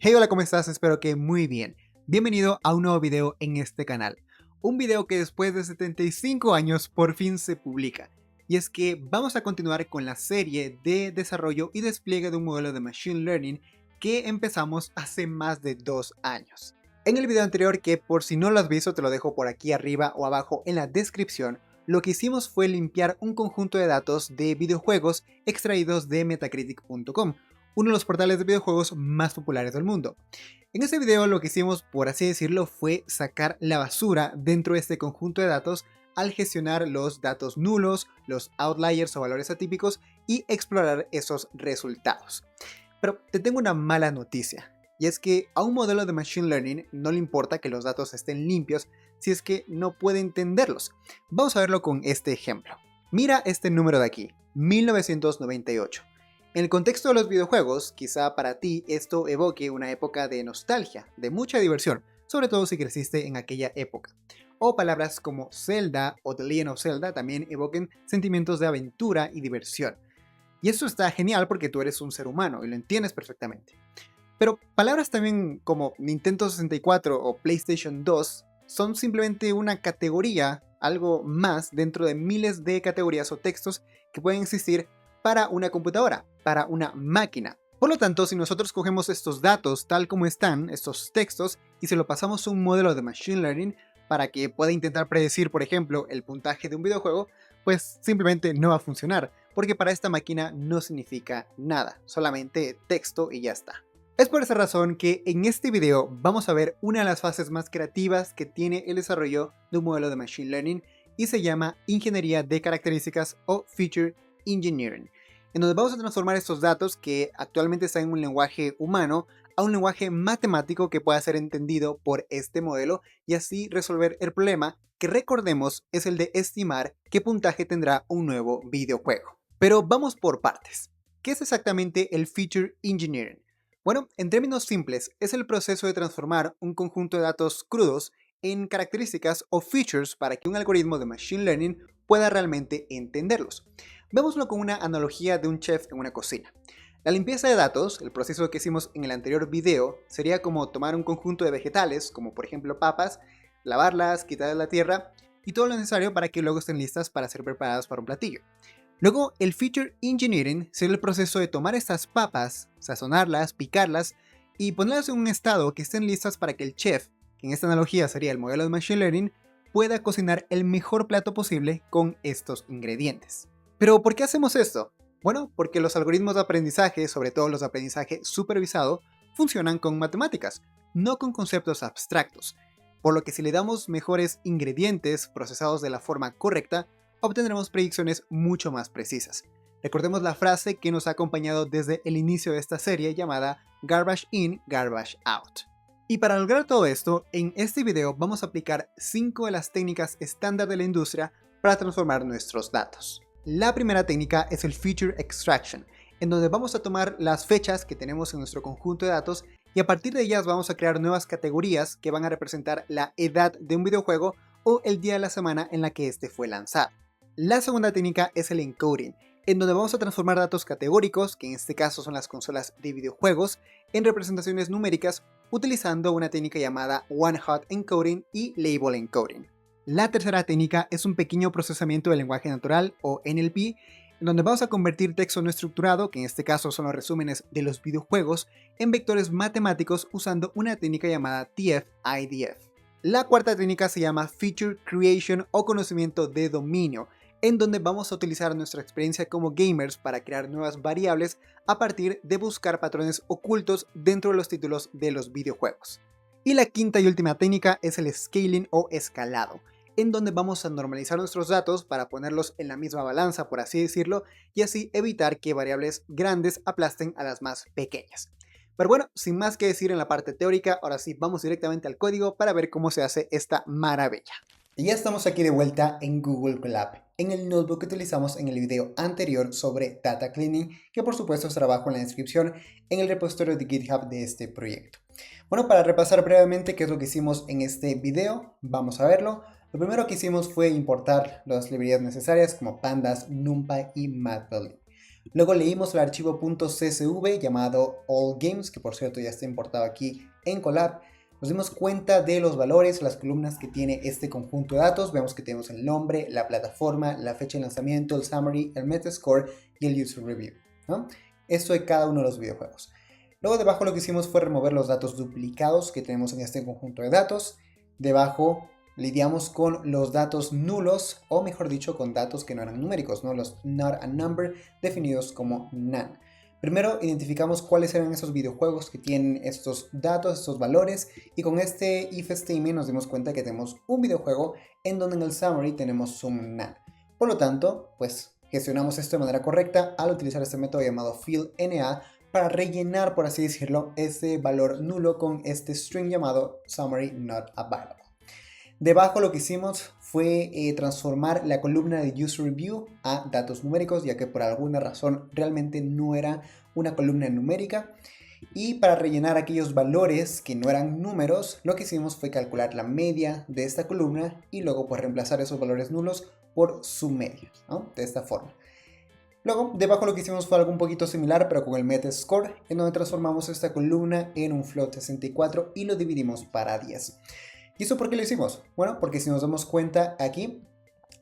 Hey, hola, ¿cómo estás? Espero que muy bien. Bienvenido a un nuevo video en este canal. Un video que después de 75 años por fin se publica. Y es que vamos a continuar con la serie de desarrollo y despliegue de un modelo de Machine Learning que empezamos hace más de 2 años. En el video anterior, que por si no lo has visto te lo dejo por aquí arriba o abajo en la descripción, lo que hicimos fue limpiar un conjunto de datos de videojuegos extraídos de Metacritic.com, uno de los portales de videojuegos más populares del mundo. En este video lo que hicimos, por así decirlo, fue sacar la basura dentro de este conjunto de datos al gestionar los datos nulos, los outliers o valores atípicos y explorar esos resultados. Pero te tengo una mala noticia, y es que a un modelo de Machine Learning no le importa que los datos estén limpios si es que no puede entenderlos. Vamos a verlo con este ejemplo. Mira este número de aquí, 1998. En el contexto de los videojuegos, quizá para ti esto evoque una época de nostalgia, de mucha diversión, sobre todo si creciste en aquella época. O palabras como Zelda o The Legend of Zelda también evoquen sentimientos de aventura y diversión. Y eso está genial porque tú eres un ser humano y lo entiendes perfectamente. Pero palabras también como Nintendo 64 o PlayStation 2 son simplemente una categoría, algo más dentro de miles de categorías o textos que pueden existir para una computadora, para una máquina. Por lo tanto, si nosotros cogemos estos datos tal como están, estos textos, y se lo pasamos a un modelo de Machine Learning para que pueda intentar predecir, por ejemplo, el puntaje de un videojuego, pues simplemente no va a funcionar, porque para esta máquina no significa nada, solamente texto y ya está. Es por esa razón que en este video vamos a ver una de las fases más creativas que tiene el desarrollo de un modelo de Machine Learning y se llama Ingeniería de Características o Feature Engineering, en donde vamos a transformar estos datos que actualmente están en un lenguaje humano a un lenguaje matemático que pueda ser entendido por este modelo y así resolver el problema que, recordemos, es el de estimar qué puntaje tendrá un nuevo videojuego. Pero vamos por partes. ¿Qué es exactamente el Feature Engineering? Bueno, en términos simples, es el proceso de transformar un conjunto de datos crudos en características o features para que un algoritmo de Machine Learning pueda realmente entenderlos. Vémoslo con una analogía de un chef en una cocina. La limpieza de datos, el proceso que hicimos en el anterior video, sería como tomar un conjunto de vegetales, como por ejemplo papas, lavarlas, quitarles la tierra y todo lo necesario para que luego estén listas para ser preparadas para un platillo. Luego, el Feature Engineering sería el proceso de tomar estas papas, sazonarlas, picarlas y ponerlas en un estado que estén listas para que el chef, que en esta analogía sería el modelo de Machine Learning, pueda cocinar el mejor plato posible con estos ingredientes. ¿Pero por qué hacemos esto? Bueno, porque los algoritmos de aprendizaje, sobre todo los de aprendizaje supervisado, funcionan con matemáticas, no con conceptos abstractos. Por lo que si le damos mejores ingredientes procesados de la forma correcta, obtendremos predicciones mucho más precisas. Recordemos la frase que nos ha acompañado desde el inicio de esta serie llamada Garbage In, Garbage Out. Y para lograr todo esto, en este video vamos a aplicar 5 de las técnicas estándar de la industria para transformar nuestros datos. La primera técnica es el Feature Extraction, en donde vamos a tomar las fechas que tenemos en nuestro conjunto de datos y a partir de ellas vamos a crear nuevas categorías que van a representar la edad de un videojuego o el día de la semana en la que este fue lanzado. La segunda técnica es el encoding, en donde vamos a transformar datos categóricos, que en este caso son las consolas de videojuegos, en representaciones numéricas utilizando una técnica llamada One-Hot Encoding y Label Encoding. La tercera técnica es un pequeño procesamiento del lenguaje natural o NLP, en donde vamos a convertir texto no estructurado, que en este caso son los resúmenes de los videojuegos, en vectores matemáticos usando una técnica llamada TF-IDF. La cuarta técnica se llama Feature Creation o conocimiento de dominio, en donde vamos a utilizar nuestra experiencia como gamers para crear nuevas variables a partir de buscar patrones ocultos dentro de los títulos de los videojuegos. Y la quinta y última técnica es el scaling o escalado, en donde vamos a normalizar nuestros datos para ponerlos en la misma balanza, por así decirlo, y así evitar que variables grandes aplasten a las más pequeñas. Pero bueno, sin más que decir en la parte teórica, ahora sí vamos directamente al código para ver cómo se hace esta maravilla. Y ya estamos aquí de vuelta en Google Colab, en el notebook que utilizamos en el video anterior sobre Data Cleaning, que por supuesto estará abajo en la descripción en el repositorio de GitHub de este proyecto. Bueno, para repasar brevemente qué es lo que hicimos en este video, vamos a verlo. Lo primero que hicimos fue importar las librerías necesarias como Pandas, NumPy y Matplotlib. Luego leímos el archivo .csv llamado all games, que por cierto ya está importado aquí en Colab. Nos dimos cuenta de los valores, las columnas que tiene este conjunto de datos. Vemos que tenemos el nombre, la plataforma, la fecha de lanzamiento, el summary, el metascore y el user review, ¿no? Esto de cada uno de los videojuegos. Luego debajo lo que hicimos fue remover los datos duplicados que tenemos en este conjunto de datos. Debajo lidiamos con los datos nulos, o mejor dicho, con datos que no eran numéricos, ¿no? Los not a number definidos como none. Primero identificamos cuáles eran esos videojuegos que tienen estos datos, estos valores, y con este if statement nos dimos cuenta que tenemos un videojuego en donde en el summary tenemos sum none. Por lo tanto, pues gestionamos esto de manera correcta al utilizar este método llamado fillNA para rellenar, por así decirlo, ese valor nulo con este string llamado summary not available. Debajo lo que hicimos fue transformar la columna de user review a datos numéricos, ya que por alguna razón realmente no era una columna numérica. Y para rellenar aquellos valores que no eran números, lo que hicimos fue calcular la media de esta columna y luego pues reemplazar esos valores nulos por su media, ¿no? De esta forma. Luego, debajo lo que hicimos fue algo un poquito similar, pero con el metascore, en donde transformamos esta columna en un float 64 y lo dividimos para 10. ¿Y eso por qué lo hicimos? Bueno, porque si nos damos cuenta aquí,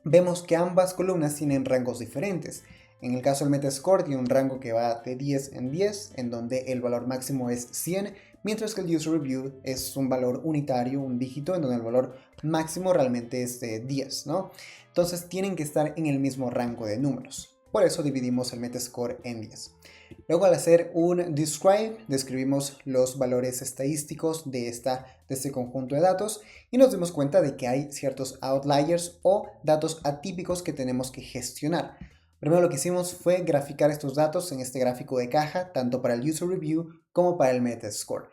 vemos que ambas columnas tienen rangos diferentes. En el caso del metascore tiene un rango que va de 10 en 10, en donde el valor máximo es 100, mientras que el user review es un valor unitario, un dígito, en donde el valor máximo realmente es de 10, ¿no? Entonces tienen que estar en el mismo rango de números. Por eso dividimos el metascore en 10. Luego, al hacer un describe, describimos los valores estadísticos de este conjunto de datos y nos dimos cuenta de que hay ciertos outliers o datos atípicos que tenemos que gestionar. Primero lo que hicimos fue graficar estos datos en este gráfico de caja, tanto para el user review como para el metascore.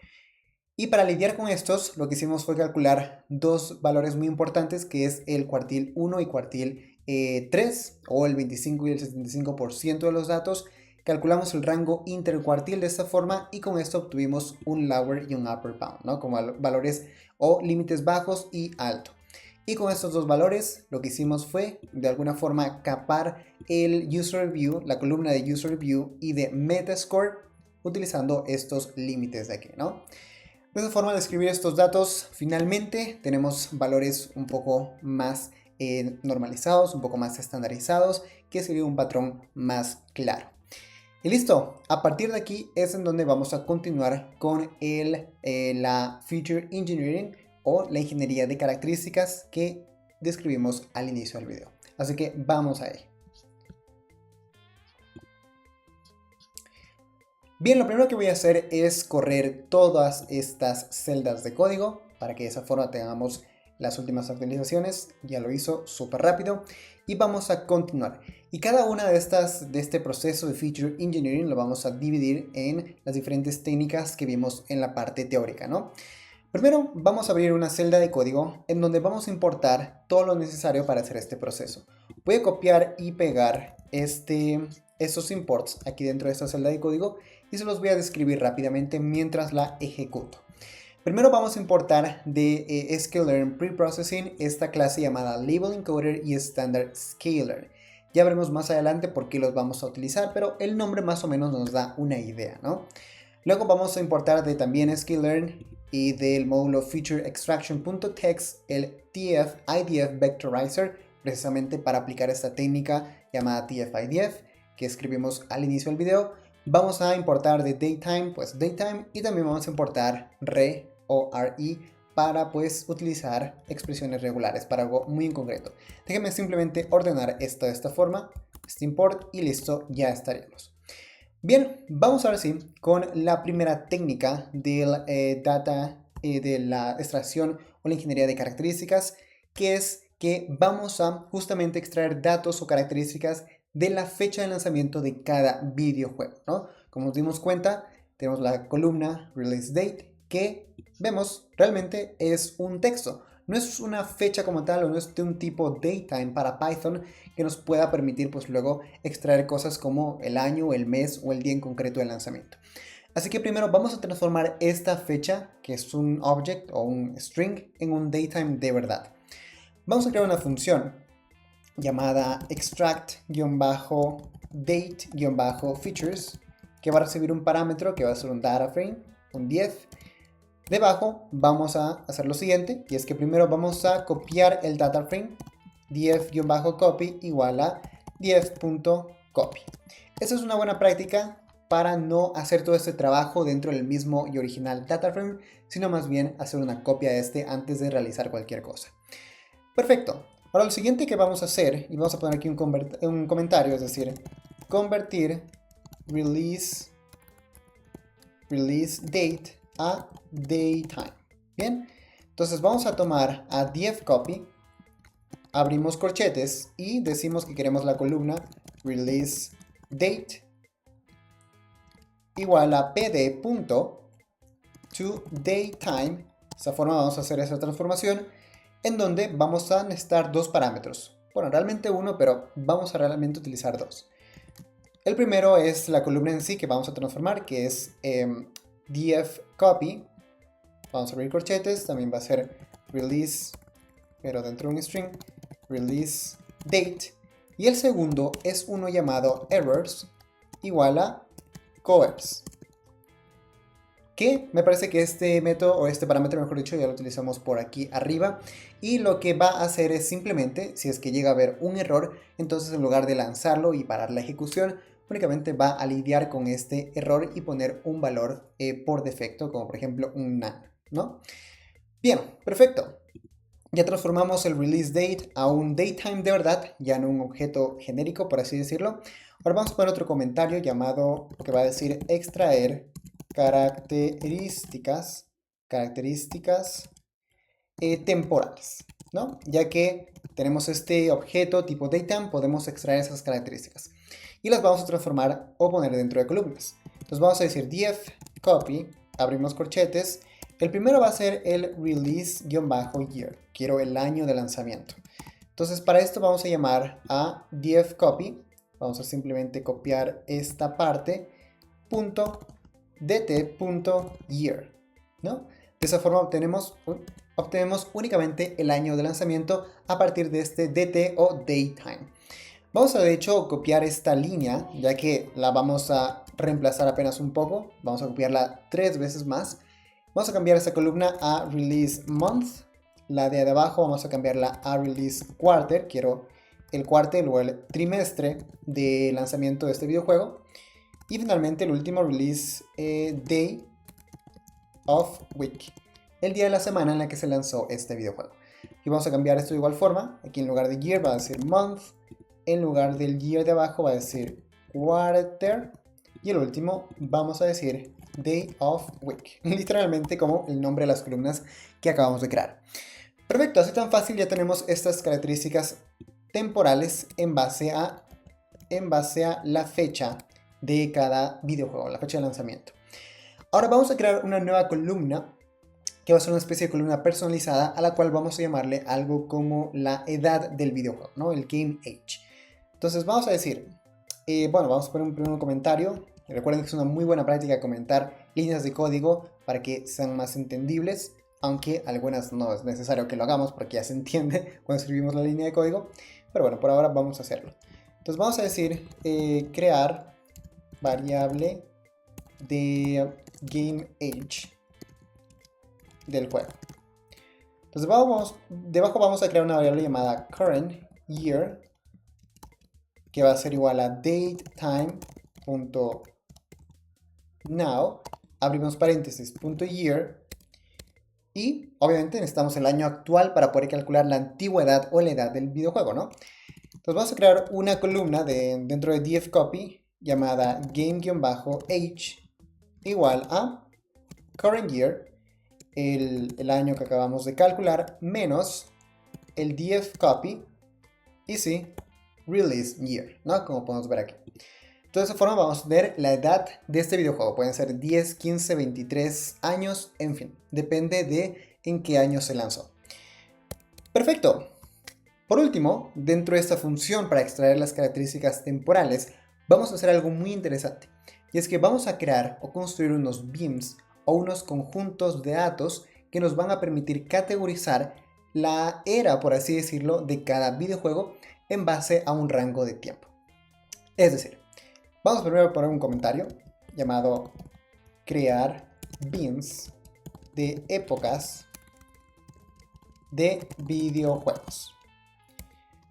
Y para lidiar con estos, lo que hicimos fue calcular dos valores muy importantes, que es el cuartil 1 y cuartil 3, o el 25 y el 75% de los datos. Calculamos el rango intercuartil de esta forma y con esto obtuvimos un lower y un upper bound, ¿no? Como valores o límites bajos y alto. Y con estos dos valores lo que hicimos fue de alguna forma capar el user review, la columna de user review y de metascore utilizando estos límites de aquí, ¿no? De esta forma de escribir estos datos, finalmente tenemos valores un poco más normalizados, un poco más estandarizados, que sería un patrón más claro. Y listo, a partir de aquí es en donde vamos a continuar con la Feature Engineering o la ingeniería de características que describimos al inicio del video. Así que vamos a ello. Bien, lo primero que voy a hacer es correr todas estas celdas de código para que de esa forma tengamos las últimas actualizaciones. Ya lo hizo súper rápido y vamos a continuar. Y cada una de este proceso de Feature Engineering lo vamos a dividir en las diferentes técnicas que vimos en la parte teórica, ¿no? Primero vamos a abrir una celda de código en donde vamos a importar todo lo necesario para hacer este proceso. Voy a copiar y pegar estos imports aquí dentro de esta celda de código y se los voy a describir rápidamente mientras la ejecuto. Primero vamos a importar de sklearn preprocessing esta clase llamada label encoder y standard scaler. Ya veremos más adelante por qué los vamos a utilizar, pero el nombre más o menos nos da una idea, ¿no? Luego vamos a importar de también sklearn y del módulo feature extraction.txt el tf-idf vectorizer, precisamente para aplicar esta técnica llamada tf-idf que escribimos al inicio del video. Vamos a importar de datetime, pues datetime, y también vamos a importar re o re para pues utilizar expresiones regulares para algo muy en concreto. Déjenme simplemente ordenar esto de esta forma, este import, y listo, ya estaríamos. Bien, vamos ahora sí con la primera técnica del de la extracción o la ingeniería de características, que es que vamos a justamente extraer datos o características de la fecha de lanzamiento de cada videojuego, ¿no? Como nos dimos cuenta, tenemos la columna release date, que vemos realmente es un texto. No es una fecha como tal, o no es de un tipo datetime para Python que nos pueda permitir pues luego extraer cosas como el año, el mes o el día en concreto de lanzamiento. Así que primero vamos a transformar esta fecha, que es un object o un string, en un datetime de verdad. Vamos a crear una función llamada extract-date date-features, que va a recibir un parámetro que va a ser un data frame, un 10. Debajo vamos a hacer lo siguiente, y es que primero vamos a copiar el data frame, df-copy igual a df.copy. Esa es una buena práctica para no hacer todo este trabajo dentro del mismo y original data frame, sino más bien hacer una copia de este antes de realizar cualquier cosa. Perfecto. Ahora lo siguiente que vamos a hacer, y vamos a poner aquí un comentario, es decir, convertir release date a daytime. Bien, entonces vamos a tomar a df-copy, abrimos corchetes y decimos que queremos la columna release date igual a pd.toDaytime. De esta forma vamos a hacer esa transformación en donde vamos a necesitar dos parámetros. Bueno, realmente uno, pero vamos a realmente utilizar dos. El primero es la columna en sí que vamos a transformar, que es df-copy. Vamos a abrir corchetes, también va a ser release, pero dentro de un string, release date. Y el segundo es uno llamado errors igual a coerce, que me parece que este método o este parámetro, mejor dicho, ya lo utilizamos por aquí arriba, y lo que va a hacer es simplemente, si es que llega a haber un error, entonces en lugar de lanzarlo y parar la ejecución, únicamente va a lidiar con este error y poner un valor por defecto, como por ejemplo un none, ¿no? Bien, perfecto. Ya transformamos el release date a un datetime de verdad, ya no un objeto genérico, por así decirlo. Ahora vamos a poner otro comentario llamado, que va a decir extraer características temporales, ¿no? Ya que tenemos este objeto tipo datetime, podemos extraer esas características. Y las vamos a transformar o poner dentro de columnas. Entonces vamos a decir df-copy, abrimos corchetes. El primero va a ser el release-year. Quiero el año de lanzamiento. Entonces para esto vamos a llamar a df-copy. Vamos a simplemente copiar esta parte. .dt.year, ¿no? De esa forma obtenemos únicamente el año de lanzamiento a partir de este dt o datetime. Vamos a de hecho copiar esta línea, ya que la vamos a reemplazar apenas un poco. Vamos a copiarla 3 veces más. Vamos a cambiar esta columna a release month. La de abajo vamos a cambiarla a release quarter. Quiero el quarter o el trimestre de lanzamiento de este videojuego. Y finalmente el último release day of week, el día de la semana en la que se lanzó este videojuego. Y vamos a cambiar esto de igual forma. Aquí en lugar de year va a decir month. En lugar del year de abajo va a decir quarter. Y el último vamos a decir day of week. Literalmente como el nombre de las columnas que acabamos de crear. Perfecto, así tan fácil ya tenemos estas características temporales en base a la fecha de cada videojuego, la fecha de lanzamiento. Ahora vamos a crear una nueva columna que va a ser una especie de columna personalizada a la cual vamos a llamarle algo como la edad del videojuego, ¿no? El game age. Entonces vamos a decir, bueno, vamos a poner un primer comentario. Recuerden que es una muy buena práctica comentar líneas de código para que sean más entendibles, aunque algunas no es necesario que lo hagamos porque ya se entiende cuando escribimos la línea de código. Pero bueno, por ahora vamos a hacerlo. Entonces vamos a decir crear variable de game age del juego. Entonces debajo vamos a crear una variable llamada current year, que va a ser igual a datetime.now, abrimos paréntesis, .year, y obviamente necesitamos el año actual para poder calcular la antigüedad o la edad del videojuego, ¿no? Entonces vamos a crear una columna dentro de df-copy llamada game-age igual a current year, el año que acabamos de calcular, menos el df-copy y sí, release year, ¿no? Como podemos ver aquí. De esa forma vamos a tener la edad de este videojuego. Pueden ser 10, 15, 23 años, en fin. Depende de en qué año se lanzó. Perfecto. Por último, dentro de esta función para extraer las características temporales, vamos a hacer algo muy interesante. Y es que vamos a crear o construir unos beams o unos conjuntos de datos que nos van a permitir categorizar la era, por así decirlo, de cada videojuego en base a un rango de tiempo. Es decir, Vamos primero a poner un comentario llamado crear beans de épocas de videojuegos.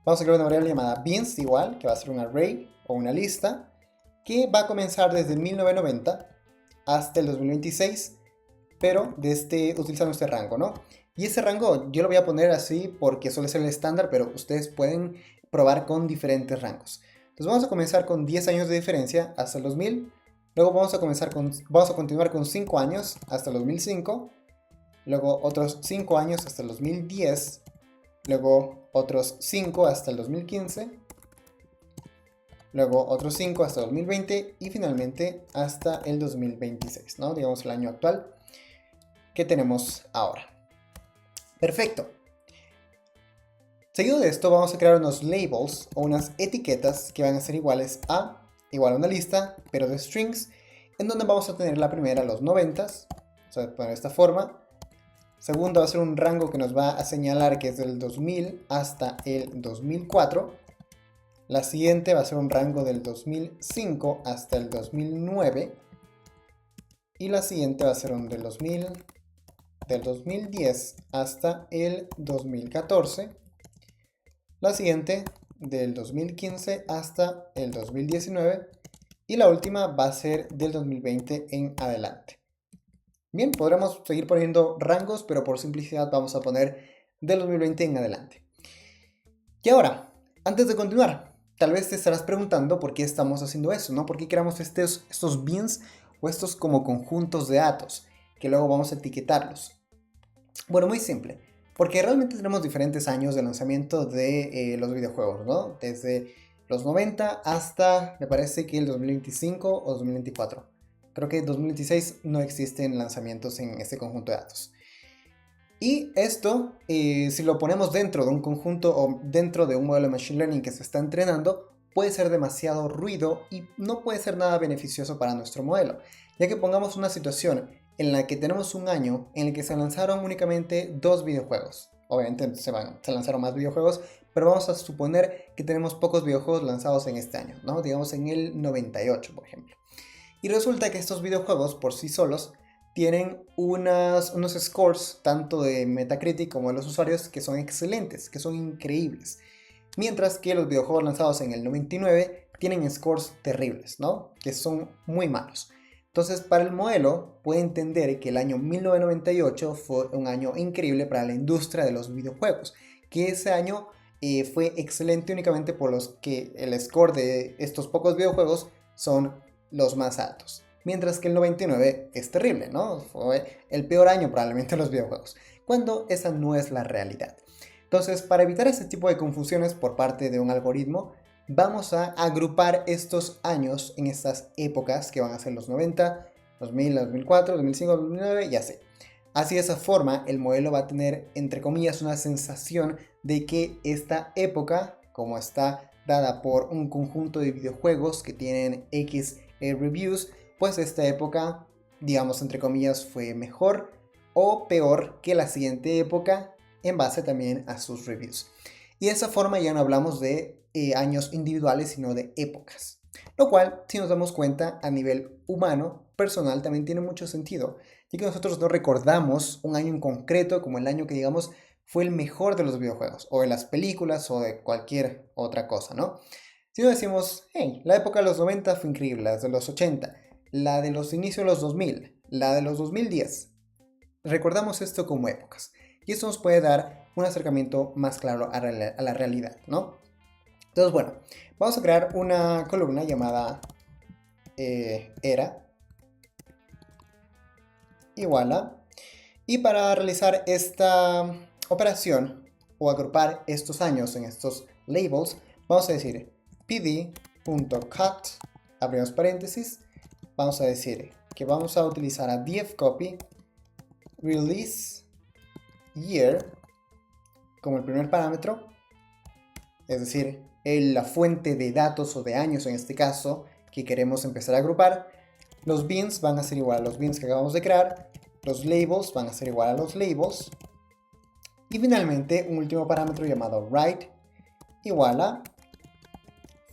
Vamos a crear una variable llamada beans igual, que va a ser un array o una lista, que va a comenzar desde 1990 hasta el 2026, pero utilizando este rango, ¿no? Y ese rango yo lo voy a poner así porque suele ser el estándar, pero ustedes pueden probar con diferentes rangos. Entonces vamos a comenzar con 10 años de diferencia hasta el 2000. Luego vamos a continuar con 5 años hasta el 2005. Luego otros 5 años hasta el 2010. Luego otros 5 hasta el 2015. Luego otros 5 hasta 2020 y finalmente hasta el 2026, ¿no? Digamos el año actual que tenemos ahora. Perfecto. Seguido de esto vamos a crear unos labels o unas etiquetas que van a ser iguales a una lista, pero de strings, en donde vamos a tener la primera los 90s, o sea, de esta forma. Segunda va a ser un rango que nos va a señalar que es del 2000 hasta el 2004. La siguiente va a ser un rango del 2005 hasta el 2009. Y la siguiente va a ser un del 2010 hasta el 2014. La siguiente del 2015 hasta el 2019. Y la última va a ser del 2020 en adelante. Bien, podremos seguir poniendo rangos, pero por simplicidad vamos a poner del 2020 en adelante. Y ahora, antes de continuar, tal vez te estarás preguntando por qué estamos haciendo eso, ¿no? ¿Por qué creamos estos beans o estos como conjuntos de datos que luego vamos a etiquetarlos? Bueno, muy simple, porque realmente tenemos diferentes años de lanzamiento de los videojuegos, ¿no? Desde los 90 hasta, me parece que el 2025 o 2024. Creo que 2026 no existen lanzamientos en este conjunto de datos. Y esto, si lo ponemos dentro de un conjunto o dentro de un modelo de Machine Learning que se está entrenando, puede ser demasiado ruido y no puede ser nada beneficioso para nuestro modelo, ya que pongamos una situación en la que tenemos un año en el que se lanzaron únicamente 2 videojuegos. Obviamente se lanzaron más videojuegos, pero vamos a suponer que tenemos pocos videojuegos lanzados en este año, ¿no? Digamos en el 98, por ejemplo. Y resulta que estos videojuegos por sí solos tienen unos scores tanto de Metacritic como de los usuarios que son excelentes, que son increíbles. Mientras que los videojuegos lanzados en el 99 tienen scores terribles, ¿no? Que son muy malos. Entonces, para el modelo, puede entender que el año 1998 fue un año increíble para la industria de los videojuegos, que ese año fue excelente únicamente por los que el score de estos pocos videojuegos son los más altos. Mientras que el 99 es terrible, ¿no? Fue el peor año probablemente de los videojuegos, cuando esa no es la realidad. Entonces, para evitar este tipo de confusiones por parte de un algoritmo, vamos a agrupar estos años en estas épocas que van a ser los 90, 2000, 2004, 2005, 2009 y así. Así de esa forma, el modelo va a tener, entre comillas, una sensación de que esta época, como está dada por un conjunto de videojuegos que tienen X reviews, pues esta época, digamos, entre comillas, fue mejor o peor que la siguiente época en base también a sus reviews. Y de esa forma ya no hablamos de años individuales, sino de épocas. Lo cual, si nos damos cuenta, a nivel humano, personal, también tiene mucho sentido, ya que nosotros no recordamos un año en concreto como el año que, digamos, fue el mejor de los videojuegos, o de las películas, o de cualquier otra cosa, ¿no? Si no decimos, hey, la época de los 90 fue increíble, la de los 80, la de los inicios de los 2000, la de los 2010, recordamos esto como épocas. Y eso nos puede dar un acercamiento más claro a la realidad, ¿no? Entonces, bueno, vamos a crear una columna llamada era igual a. Y para realizar esta operación o agrupar estos años en estos labels, vamos a decir pd.cut, abrimos paréntesis, vamos a decir que vamos a utilizar a dfcopy release year como el primer parámetro, es decir, la fuente de datos o de años en este caso que queremos empezar a agrupar. Los beans van a ser igual a los beans que acabamos de crear, los labels van a ser igual a los labels, y finalmente un último parámetro llamado write igual a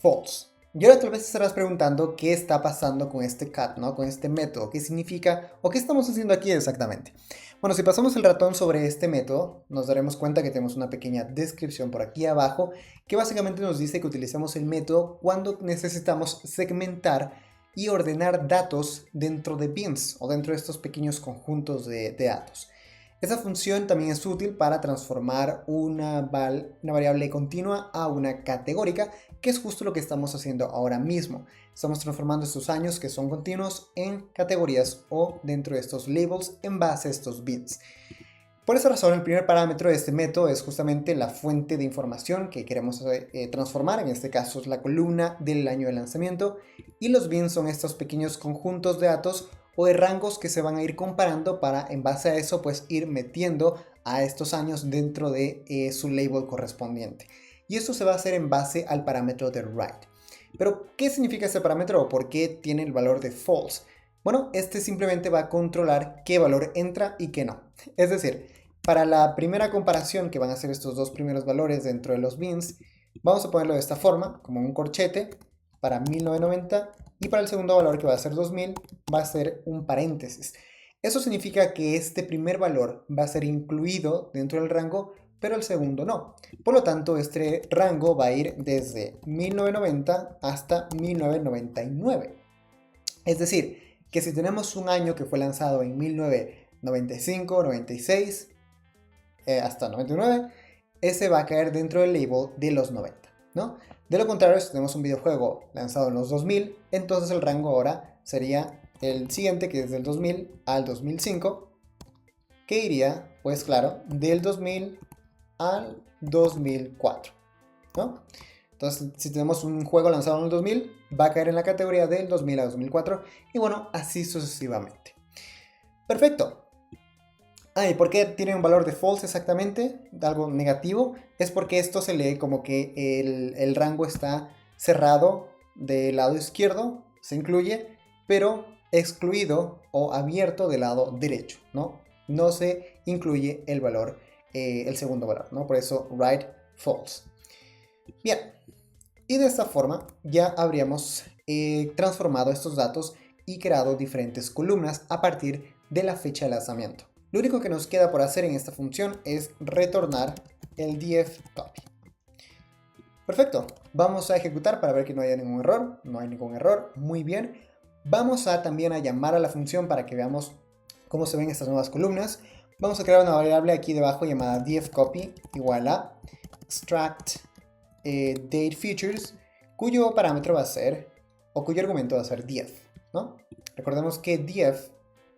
false. Y ahora tal vez te estarás preguntando qué está pasando con este cat, ¿no? Con este método, qué significa o qué estamos haciendo aquí exactamente. Bueno, si pasamos el ratón sobre este método, nos daremos cuenta que tenemos una pequeña descripción por aquí abajo que básicamente nos dice que utilicemos el método cuando necesitamos segmentar y ordenar datos dentro de bins o dentro de estos pequeños conjuntos de datos. Esta función también es útil para transformar una variable continua a una categórica, que es justo lo que estamos haciendo ahora mismo. Estamos transformando estos años que son continuos en categorías o dentro de estos labels en base a estos bits. Por esa razón, el primer parámetro de este método es justamente la fuente de información que queremos transformar, en este caso es la columna del año de lanzamiento, y los bins son estos pequeños conjuntos de datos o de rangos que se van a ir comparando para, en base a eso, pues ir metiendo a estos años dentro de su label correspondiente. Y esto se va a hacer en base al parámetro de write. Pero, ¿qué significa este parámetro o por qué tiene el valor de false? Bueno, este simplemente va a controlar qué valor entra y qué no. Es decir, para la primera comparación, que van a ser estos dos primeros valores dentro de los bins, vamos a ponerlo de esta forma, como un corchete, para 1990, y para el segundo valor, que va a ser 2000, va a ser un paréntesis. Eso significa que este primer valor va a ser incluido dentro del rango, pero el segundo no. Por lo tanto, este rango va a ir desde 1990 hasta 1999. Es decir, que si tenemos un año que fue lanzado en 1995, 96, hasta 99, ese va a caer dentro del label de los 90, ¿no? De lo contrario, si tenemos un videojuego lanzado en los 2000, entonces el rango ahora sería el siguiente, que es del 2000 al 2005, que iría, pues claro, del 2000 al 2004, ¿no? Entonces, si tenemos un juego lanzado en el 2000, va a caer en la categoría del 2000 a 2004, y bueno, así sucesivamente. Perfecto. ¿Y por qué tiene un valor de false exactamente? Algo negativo. Es porque esto se lee como que el rango está cerrado del lado izquierdo, se incluye, pero excluido o abierto del lado derecho, ¿no? No se incluye el valor, el segundo valor, ¿no? Por eso write false. Bien, y de esta forma ya habríamos transformado estos datos y creado diferentes columnas a partir de la fecha de lanzamiento. Lo único que nos queda por hacer en esta función es retornar el dfcopy. Perfecto, vamos a ejecutar para ver que no haya ningún error. No hay ningún error, muy bien. Vamos a también a llamar a la función para que veamos cómo se ven estas nuevas columnas. Vamos a crear una variable aquí debajo llamada dfcopy igual a extract dateFeatures, cuyo parámetro va a ser, o cuyo argumento va a ser df, ¿no? Recordemos que df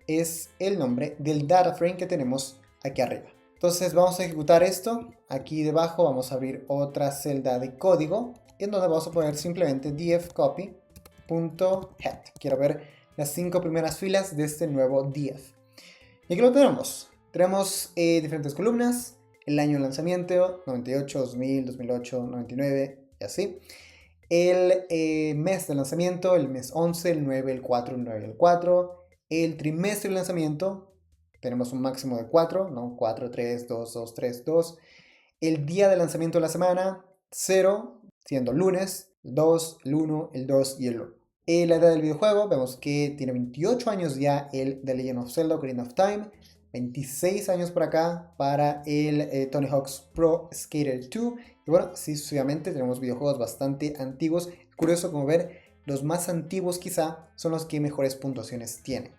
es el nombre del data frame que tenemos aquí arriba. Entonces vamos a ejecutar esto. Aquí debajo vamos a abrir otra celda de código en donde vamos a poner simplemente dfcopy.head. Quiero ver las 5 primeras filas de este nuevo df. Y aquí lo tenemos. Tenemos diferentes columnas. El año de lanzamiento, 98, 2000, 2008, 99 y así. El mes de lanzamiento, el mes 11, el 9, el 4, el 9 y el 4. El trimestre de lanzamiento, tenemos un máximo de 4, ¿no? 4, 3, 2, 2, 3, 2. El día de lanzamiento de la semana, 0, siendo lunes, el 2, el 1, el 2 y el 1. La edad del videojuego, vemos que tiene 28 años ya el The Legend of Zelda Ocarina of Time. 26 años por acá para el Tony Hawk's Pro Skater 2. Y bueno, sí, sucesivamente tenemos videojuegos bastante antiguos. Es curioso como ver, los más antiguos quizá son los que mejores puntuaciones tienen.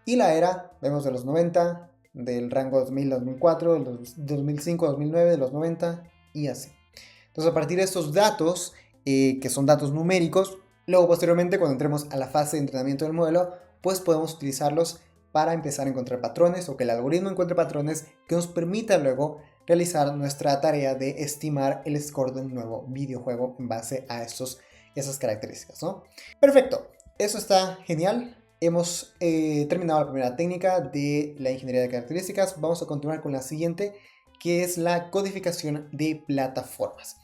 Y la era, vemos de los 90, del rango 2000-2004, del 2005-2009, de los 90 y así. Entonces a partir de estos datos, que son datos numéricos, luego posteriormente cuando entremos a la fase de entrenamiento del modelo, pues podemos utilizarlos para empezar a encontrar patrones o que el algoritmo encuentre patrones que nos permita luego realizar nuestra tarea de estimar el score de un nuevo videojuego en base a esas características, ¿no? Perfecto, eso está genial. Hemos terminado la primera técnica de la ingeniería de características. Vamos a continuar con la siguiente, que es la codificación de plataformas.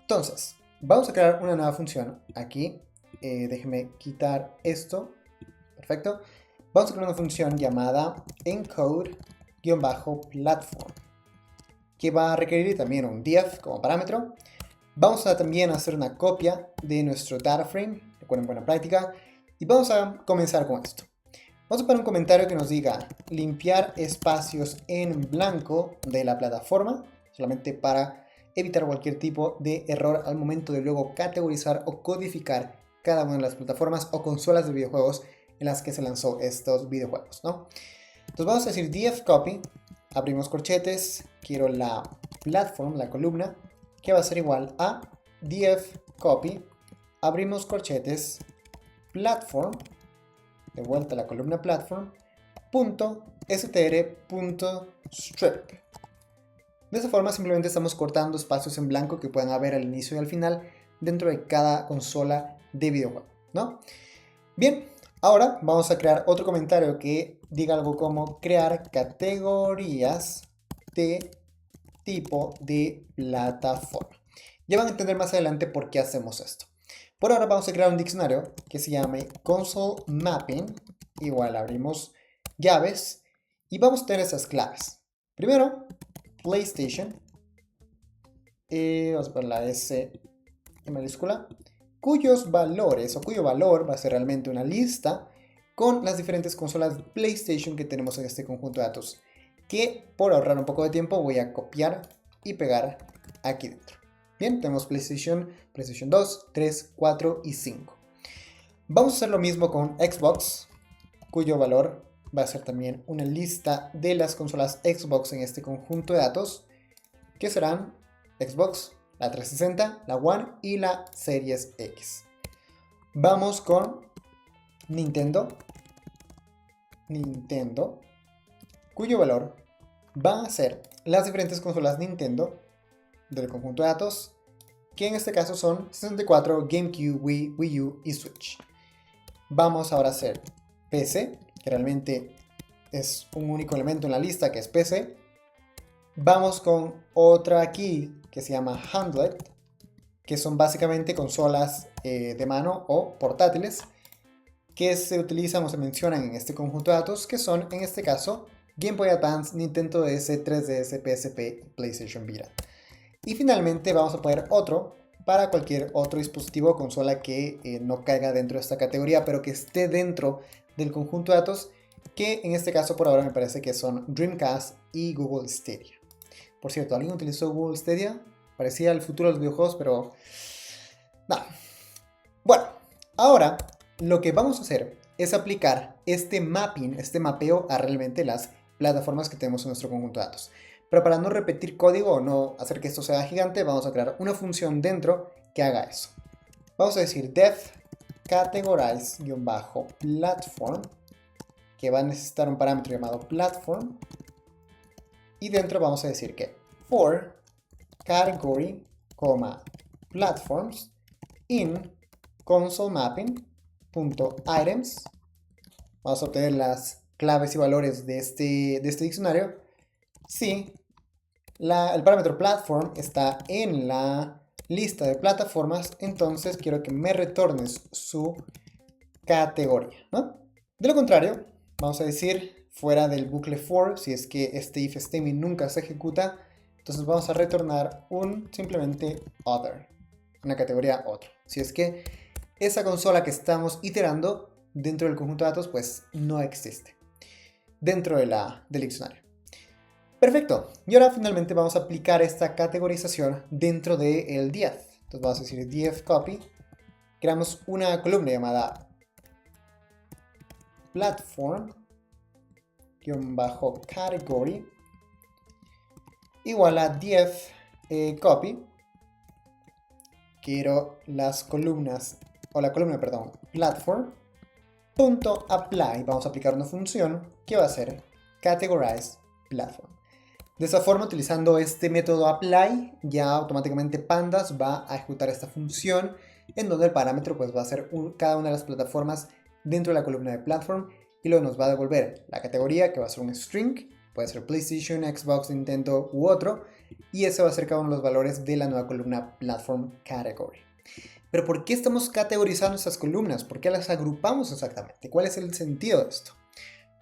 Entonces, vamos a crear una nueva función aquí. Déjenme quitar esto. Perfecto. Vamos a crear una función llamada encode-platform, que va a requerir también un df como parámetro. Vamos a también hacer una copia de nuestro data frame, recuerden, buena práctica, y vamos a comenzar con esto. Vamos a poner un comentario que nos diga limpiar espacios en blanco de la plataforma, solamente para evitar cualquier tipo de error al momento de luego categorizar o codificar cada una de las plataformas o consolas de videojuegos en las que se lanzó estos videojuegos, ¿no? Entonces vamos a decir dfcopy, abrimos corchetes, quiero la platform, la columna, que va a ser igual a dfcopy, abrimos corchetes, platform, de vuelta a la columna platform, .str.strip. De esa forma simplemente estamos cortando espacios en blanco que puedan haber al inicio y al final dentro de cada consola de videojuego, ¿no? Bien, ahora vamos a crear otro comentario que diga algo como crear categorías de tipo de plataforma. Ya van a entender más adelante por qué hacemos esto. Por ahora vamos a crear un diccionario que se llame console mapping. Igual abrimos llaves y vamos a tener esas claves. Primero, PlayStation. Vamos a poner la S en mayúscula. Cuyos valores o cuyo valor va a ser realmente una lista con las diferentes consolas PlayStation que tenemos en este conjunto de datos, que por ahorrar un poco de tiempo voy a copiar y pegar aquí dentro. Bien, tenemos PlayStation 2, 3, 4 y 5. Vamos a hacer lo mismo con Xbox, cuyo valor va a ser también una lista de las consolas Xbox en este conjunto de datos, que serán Xbox, la 360, la One y la Series X. Vamos con Nintendo, cuyo valor va a ser las diferentes consolas Nintendo del conjunto de datos, que en este caso son 64, GameCube, Wii, Wii U y Switch. Vamos ahora a hacer PC, que realmente es un único elemento en la lista, que es PC. Vamos con otra aquí que se llama Handlet, que son básicamente consolas de mano o portátiles que se utilizan o se mencionan en este conjunto de datos, que son en este caso Game Boy Advance, Nintendo DS, 3DS, PSP, PlayStation Vita. Y finalmente vamos a poner otro para cualquier otro dispositivo o consola que no caiga dentro de esta categoría, pero que esté dentro del conjunto de datos, que en este caso por ahora me parece que son Dreamcast y Google Stadia. Por cierto, ¿alguien utilizó Google Stadia? Parecía el futuro de los videojuegos, pero no. Bueno, ahora lo que vamos a hacer es aplicar este mapping, este mapeo a realmente las plataformas que tenemos en nuestro conjunto de datos. Pero para no repetir código o no hacer que esto sea gigante, vamos a crear una función dentro que haga eso. Vamos a decir def categorize-platform, que va a necesitar un parámetro llamado platform. Y dentro vamos a decir que for category, platforms in console mapping.items. Vamos a obtener las claves y valores de este diccionario. Si el parámetro platform está en la lista de plataformas, entonces quiero que me retornes su categoría, ¿no? De lo contrario, vamos a decir fuera del bucle for, si es que este if statement nunca se ejecuta, entonces vamos a retornar simplemente other, una categoría otro. Si es que esa consola que estamos iterando dentro del conjunto de datos pues no existe dentro del diccionario. Perfecto, y ahora finalmente vamos a aplicar esta categorización dentro del div. Entonces vamos a decir dfcopy, creamos una columna llamada platform-category igual a dfcopy. Quiero las columnas, o la columna, perdón, platform.apply. Vamos a aplicar una función que va a ser categorize platform. De esa forma, utilizando este método apply, ya automáticamente Pandas va a ejecutar esta función en donde el parámetro pues va a ser cada una de las plataformas dentro de la columna de platform y luego nos va a devolver la categoría que va a ser un string, puede ser PlayStation, Xbox, Nintendo u otro, y ese va a ser cada uno de los valores de la nueva columna platform category. Pero ¿por qué estamos categorizando estas columnas? ¿Por qué las agrupamos exactamente? ¿Cuál es el sentido de esto?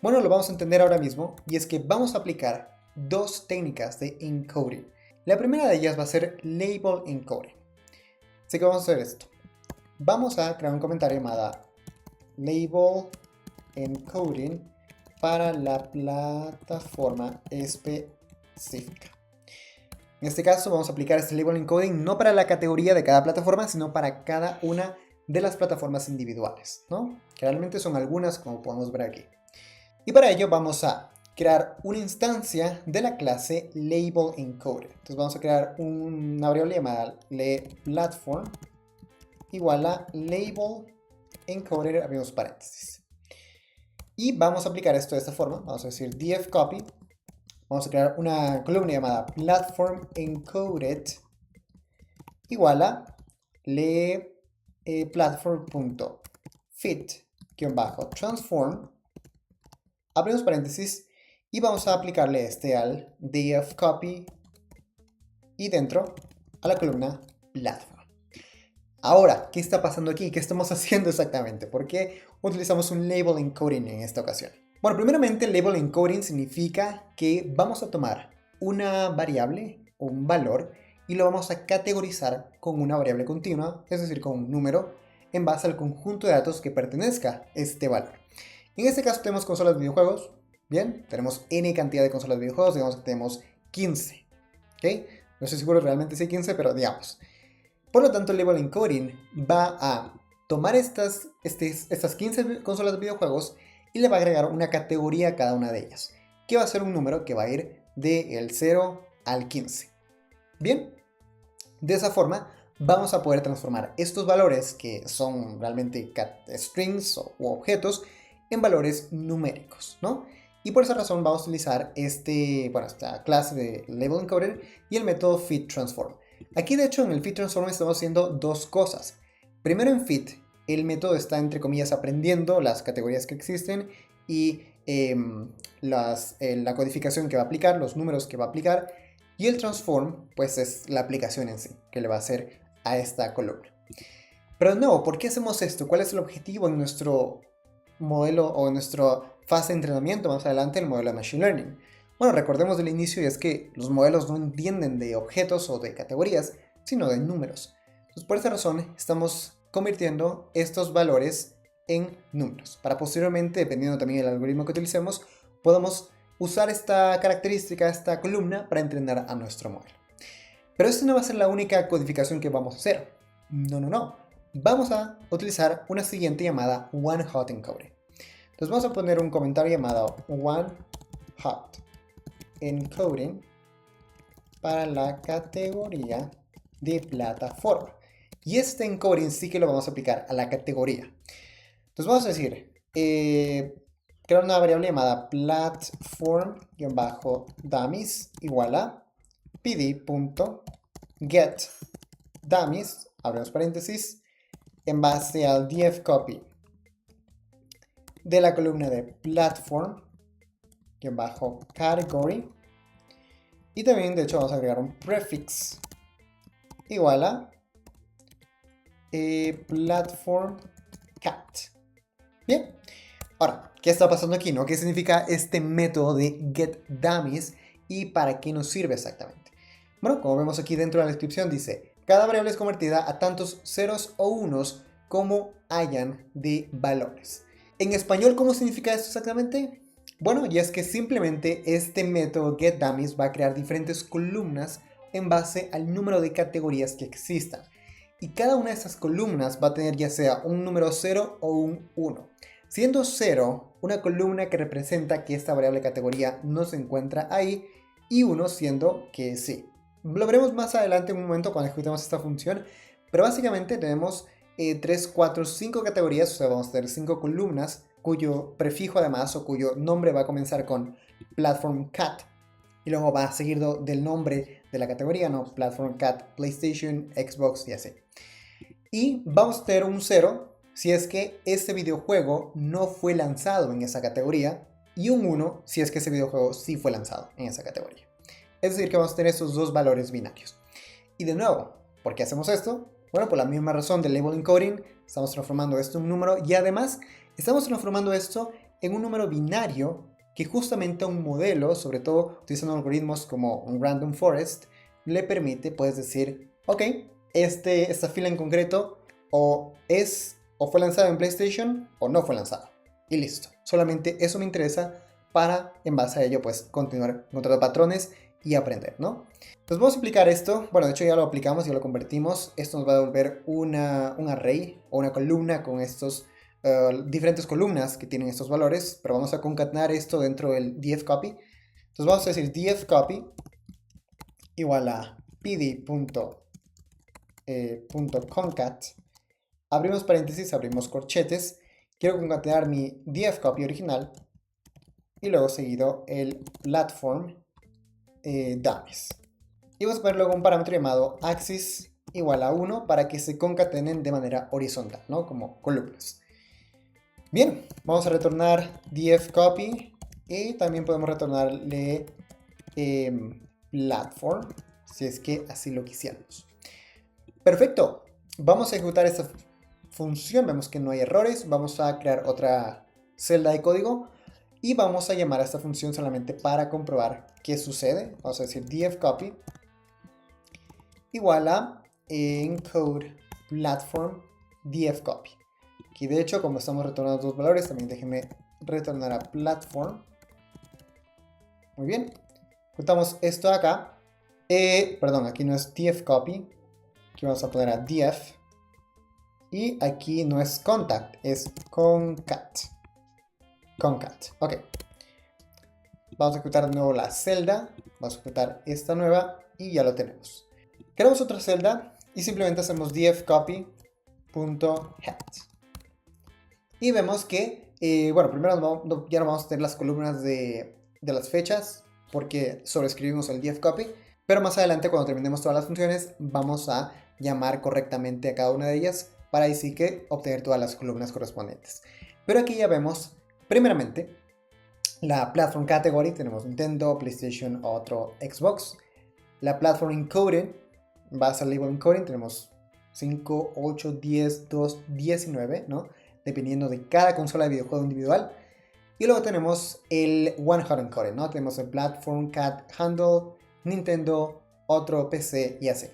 Bueno, lo vamos a entender ahora mismo, y es que vamos a aplicar dos técnicas de encoding. La primera de ellas va a ser label encoding. Así que vamos a hacer esto. Vamos a crear un comentario llamado label encoding para la plataforma específica. En este caso vamos a aplicar este label encoding no para la categoría de cada plataforma, sino para cada una de las plataformas individuales, ¿no? Que realmente son algunas, como podemos ver aquí. Y para ello vamos a crear una instancia de la clase label encoder. Entonces vamos a crear una variable llamada platform igual a label encoder, abrimos paréntesis. Y vamos a aplicar esto de esta forma. Vamos a decir dfcopy. Vamos a crear una columna llamada platform encoded igual a platform.fit-transform, abrimos paréntesis, y vamos a aplicarle este al dfcopy y dentro a la columna platform. Ahora, ¿qué está pasando aquí? ¿Qué estamos haciendo exactamente? ¿Por qué utilizamos un label encoding en esta ocasión? Bueno, primeramente, label encoding significa que vamos a tomar una variable o un valor y lo vamos a categorizar con una variable continua, es decir, con un número, en base al conjunto de datos que pertenezca a este valor. En este caso tenemos consolas de videojuegos, bien, tenemos n cantidad de consolas de videojuegos, digamos que tenemos 15, ¿ok? No estoy seguro realmente si hay 15, pero digamos. Por lo tanto, el label encoding va a tomar estas 15 consolas de videojuegos y le va a agregar una categoría a cada una de ellas, que va a ser un número que va a ir del 0 al 15. Bien, de esa forma vamos a poder transformar estos valores, que son realmente strings u objetos, en valores numéricos, ¿no? Y por esa razón vamos a utilizar esta clase de label encoder y el método fit-transform. Aquí, de hecho, en el fit-transform estamos haciendo dos cosas. Primero, en fit, el método está, entre comillas, aprendiendo las categorías que existen y la codificación que va a aplicar, los números que va a aplicar. Y el transform, pues, es la aplicación en sí, que le va a hacer a esta columna. Pero no, ¿por qué hacemos esto? ¿Cuál es el objetivo en nuestro modelo o en nuestra fase de entrenamiento más adelante, el modelo de Machine Learning? Bueno, recordemos del inicio, y es que los modelos no entienden de objetos o de categorías, sino de números. Entonces, por esta razón, estamos convirtiendo estos valores en números, para posteriormente, dependiendo también del algoritmo que utilicemos, podamos usar esta característica, esta columna, para entrenar a nuestro modelo. Pero esto no va a ser la única codificación que vamos a hacer. No. Vamos a utilizar una siguiente llamada one-hot encoding. Entonces vamos a poner un comentario llamado one-hot encoding para la categoría de plataforma. Y este encoding sí que lo vamos a aplicar a la categoría. Entonces vamos a decir, crear una variable llamada platform-dummies igual a pd.getDummies, abrimos paréntesis, en base al dfcopy de la columna de platform-category, y también, de hecho, vamos a agregar un prefix igual a platform cat. Bien, ahora, ¿qué está pasando aquí, no? ¿Qué significa este método de getDummies y para qué nos sirve exactamente? Bueno, como vemos aquí dentro de la descripción, dice: cada variable es convertida a tantos ceros o unos como hayan de valores. En español, ¿cómo significa esto exactamente? Bueno, y es que simplemente este método getDummies va a crear diferentes columnas en base al número de categorías que existan. Y cada una de estas columnas va a tener ya sea un número 0 o un 1. Siendo 0 una columna que representa que esta variable categoría no se encuentra ahí, y 1 siendo que sí. Lo veremos más adelante en un momento cuando ejecutemos esta función, pero básicamente tenemos 3, 4, 5 categorías, o sea, vamos a tener 5 columnas cuyo prefijo además o cuyo nombre va a comenzar con platform cat y luego va a seguir del nombre de la categoría, ¿no? Platform cat, PlayStation, Xbox y así. Y vamos a tener un 0 si es que este videojuego no fue lanzado en esa categoría, y un 1 si es que ese videojuego sí fue lanzado en esa categoría. Es decir, que vamos a tener esos dos valores binarios. Y de nuevo, ¿por qué hacemos esto? Bueno, por la misma razón del label encoding, estamos transformando esto en un número, y además estamos transformando esto en un número binario que justamente a un modelo, sobre todo utilizando algoritmos como un random forest, le permite, puedes decir, ok, esta fila en concreto o fue lanzada en PlayStation o no fue lanzada. Y listo. Solamente eso me interesa para, en base a ello, pues continuar encontrando patrones y aprender, ¿no? Entonces vamos a aplicar esto. Bueno, de hecho ya lo aplicamos, ya lo convertimos. Esto nos va a devolver un array o una columna con estos diferentes columnas que tienen estos valores, pero vamos a concatenar esto dentro del dfcopy. Entonces vamos a decir dfcopy igual a pd.concat, abrimos paréntesis, abrimos corchetes, quiero concatenar mi dfcopy original y luego seguido el platform dummies. Y vamos a poner luego un parámetro llamado axis igual a 1 para que se concatenen de manera horizontal, ¿no? Como columnas. Bien, vamos a retornar dfcopy y también podemos retornarle platform, si es que así lo quisiéramos. Perfecto, vamos a ejecutar esta función, vemos que no hay errores, vamos a crear otra celda de código y vamos a llamar a esta función solamente para comprobar qué sucede. Vamos a decir dfcopy igual a encode platform dfcopy. Aquí de hecho, como estamos retornando dos valores, también déjenme retornar a platform. Muy bien, juntamos esto acá. Perdón, aquí no es dfcopy, aquí vamos a poner a df. Y aquí no es contact, es concat. Concat, ok. Vamos a ejecutar de nuevo la celda, vamos a ejecutar esta nueva y ya lo tenemos. Creamos otra celda y simplemente hacemos dfcopy.head. Y vemos que, bueno, primero ya no vamos a tener las columnas de las fechas porque sobreescribimos el dfcopy, pero más adelante cuando terminemos todas las funciones vamos a llamar correctamente a cada una de ellas para así que obtener todas las columnas correspondientes. Pero aquí ya vemos, primeramente, la Platform Category, tenemos Nintendo, PlayStation, otro Xbox. La Platform Encoded, base al label Encoding, tenemos 5, 8, 10, 2, 19, ¿no? Dependiendo de cada consola de videojuego individual. Y luego tenemos el One Hot Encoded, ¿no? Tenemos el Platform Cat Handle, Nintendo, otro PC y así.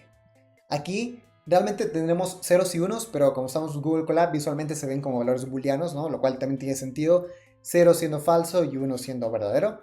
Aquí realmente tendremos ceros y unos, pero como estamos en Google Colab, visualmente se ven como valores booleanos, ¿no? Lo cual también tiene sentido, 0 siendo falso y 1 siendo verdadero.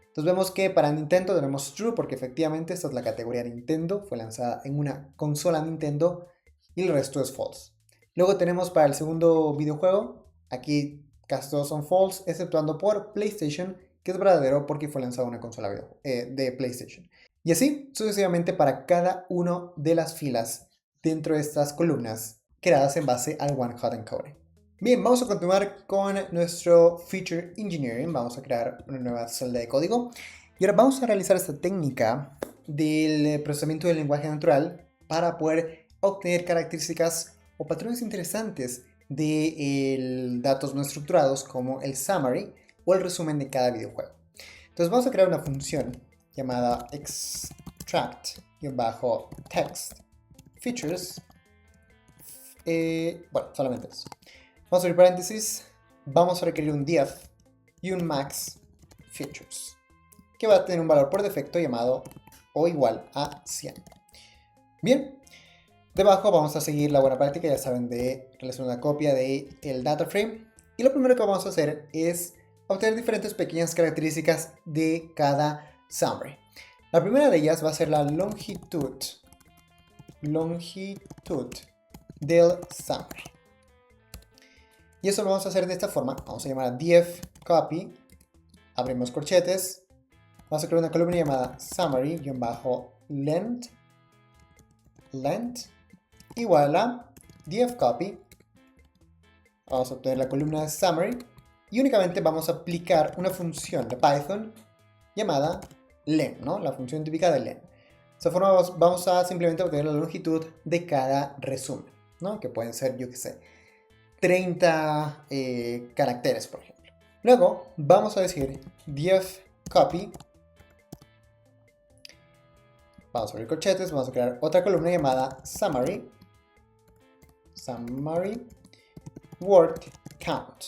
Entonces vemos que para Nintendo tenemos true, porque efectivamente esta es la categoría Nintendo, fue lanzada en una consola Nintendo, y el resto es false. Luego tenemos para el segundo videojuego, aquí casi todos son false, exceptuando por PlayStation, que es verdadero porque fue lanzado en una consola de PlayStation. Y así sucesivamente para cada una de las filas dentro de estas columnas creadas en base al One Hot Encoding. Bien, vamos a continuar con nuestro Feature Engineering. Vamos a crear una nueva celda de código. Y ahora vamos a realizar esta técnica del procesamiento del lenguaje natural para poder obtener características o patrones interesantes de datos no estructurados como el summary o el resumen de cada videojuego. Entonces vamos a crear una función llamada extract-text features. Bueno, solamente eso. Vamos a abrir paréntesis, vamos a requerir un def y un max features, que va a tener un valor por defecto llamado o igual a 100. Bien, debajo vamos a seguir la buena práctica, ya saben, de realizar una copia del data frame. Y lo primero que vamos a hacer es obtener diferentes pequeñas características de cada summary. La primera de ellas va a ser la longitud del summary. Y eso lo vamos a hacer de esta forma. Vamos a llamar a dfcopy, abrimos corchetes, vamos a crear una columna llamada summary-length igual a dfcopy. Vamos a obtener la columna de summary y únicamente vamos a aplicar una función de Python llamada len, ¿no? La función típica de len. De esta forma vamos a simplemente obtener la longitud de cada resumen, ¿no? Que pueden ser, yo qué sé, 30 caracteres, por ejemplo. Luego vamos a decir dfcopy. Vamos a abrir corchetes, vamos a crear otra columna llamada summary word count.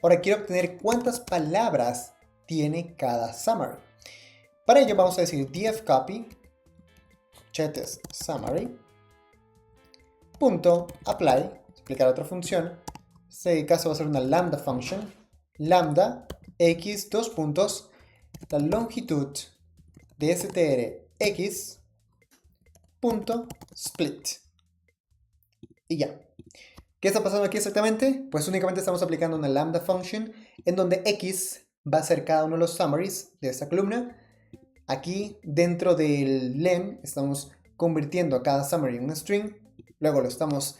Ahora quiero obtener cuántas palabras tiene cada summary. Para ello vamos a decir dfcopy corchetes summary punto apply, aplicar otra función. En este caso va a ser una lambda function. Lambda x, dos puntos, la longitud de str x, punto split. Y ya. ¿Qué está pasando aquí exactamente? Pues únicamente estamos aplicando una lambda function en donde x va a ser cada uno de los summaries de esta columna. Aquí dentro del len estamos convirtiendo a cada summary en un string. Luego lo estamos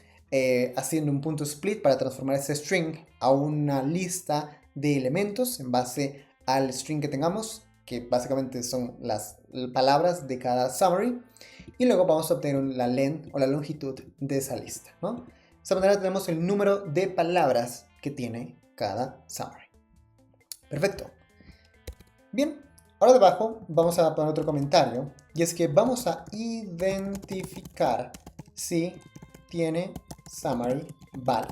haciendo un punto split para transformar ese string a una lista de elementos en base al string que tengamos, que básicamente son las palabras de cada summary. Y luego vamos a obtener la len o la longitud de esa lista, ¿no? De esta manera tenemos el número de palabras que tiene cada summary. Perfecto. Bien, ahora debajo vamos a poner otro comentario, y es que vamos a identificar si tiene summary valid.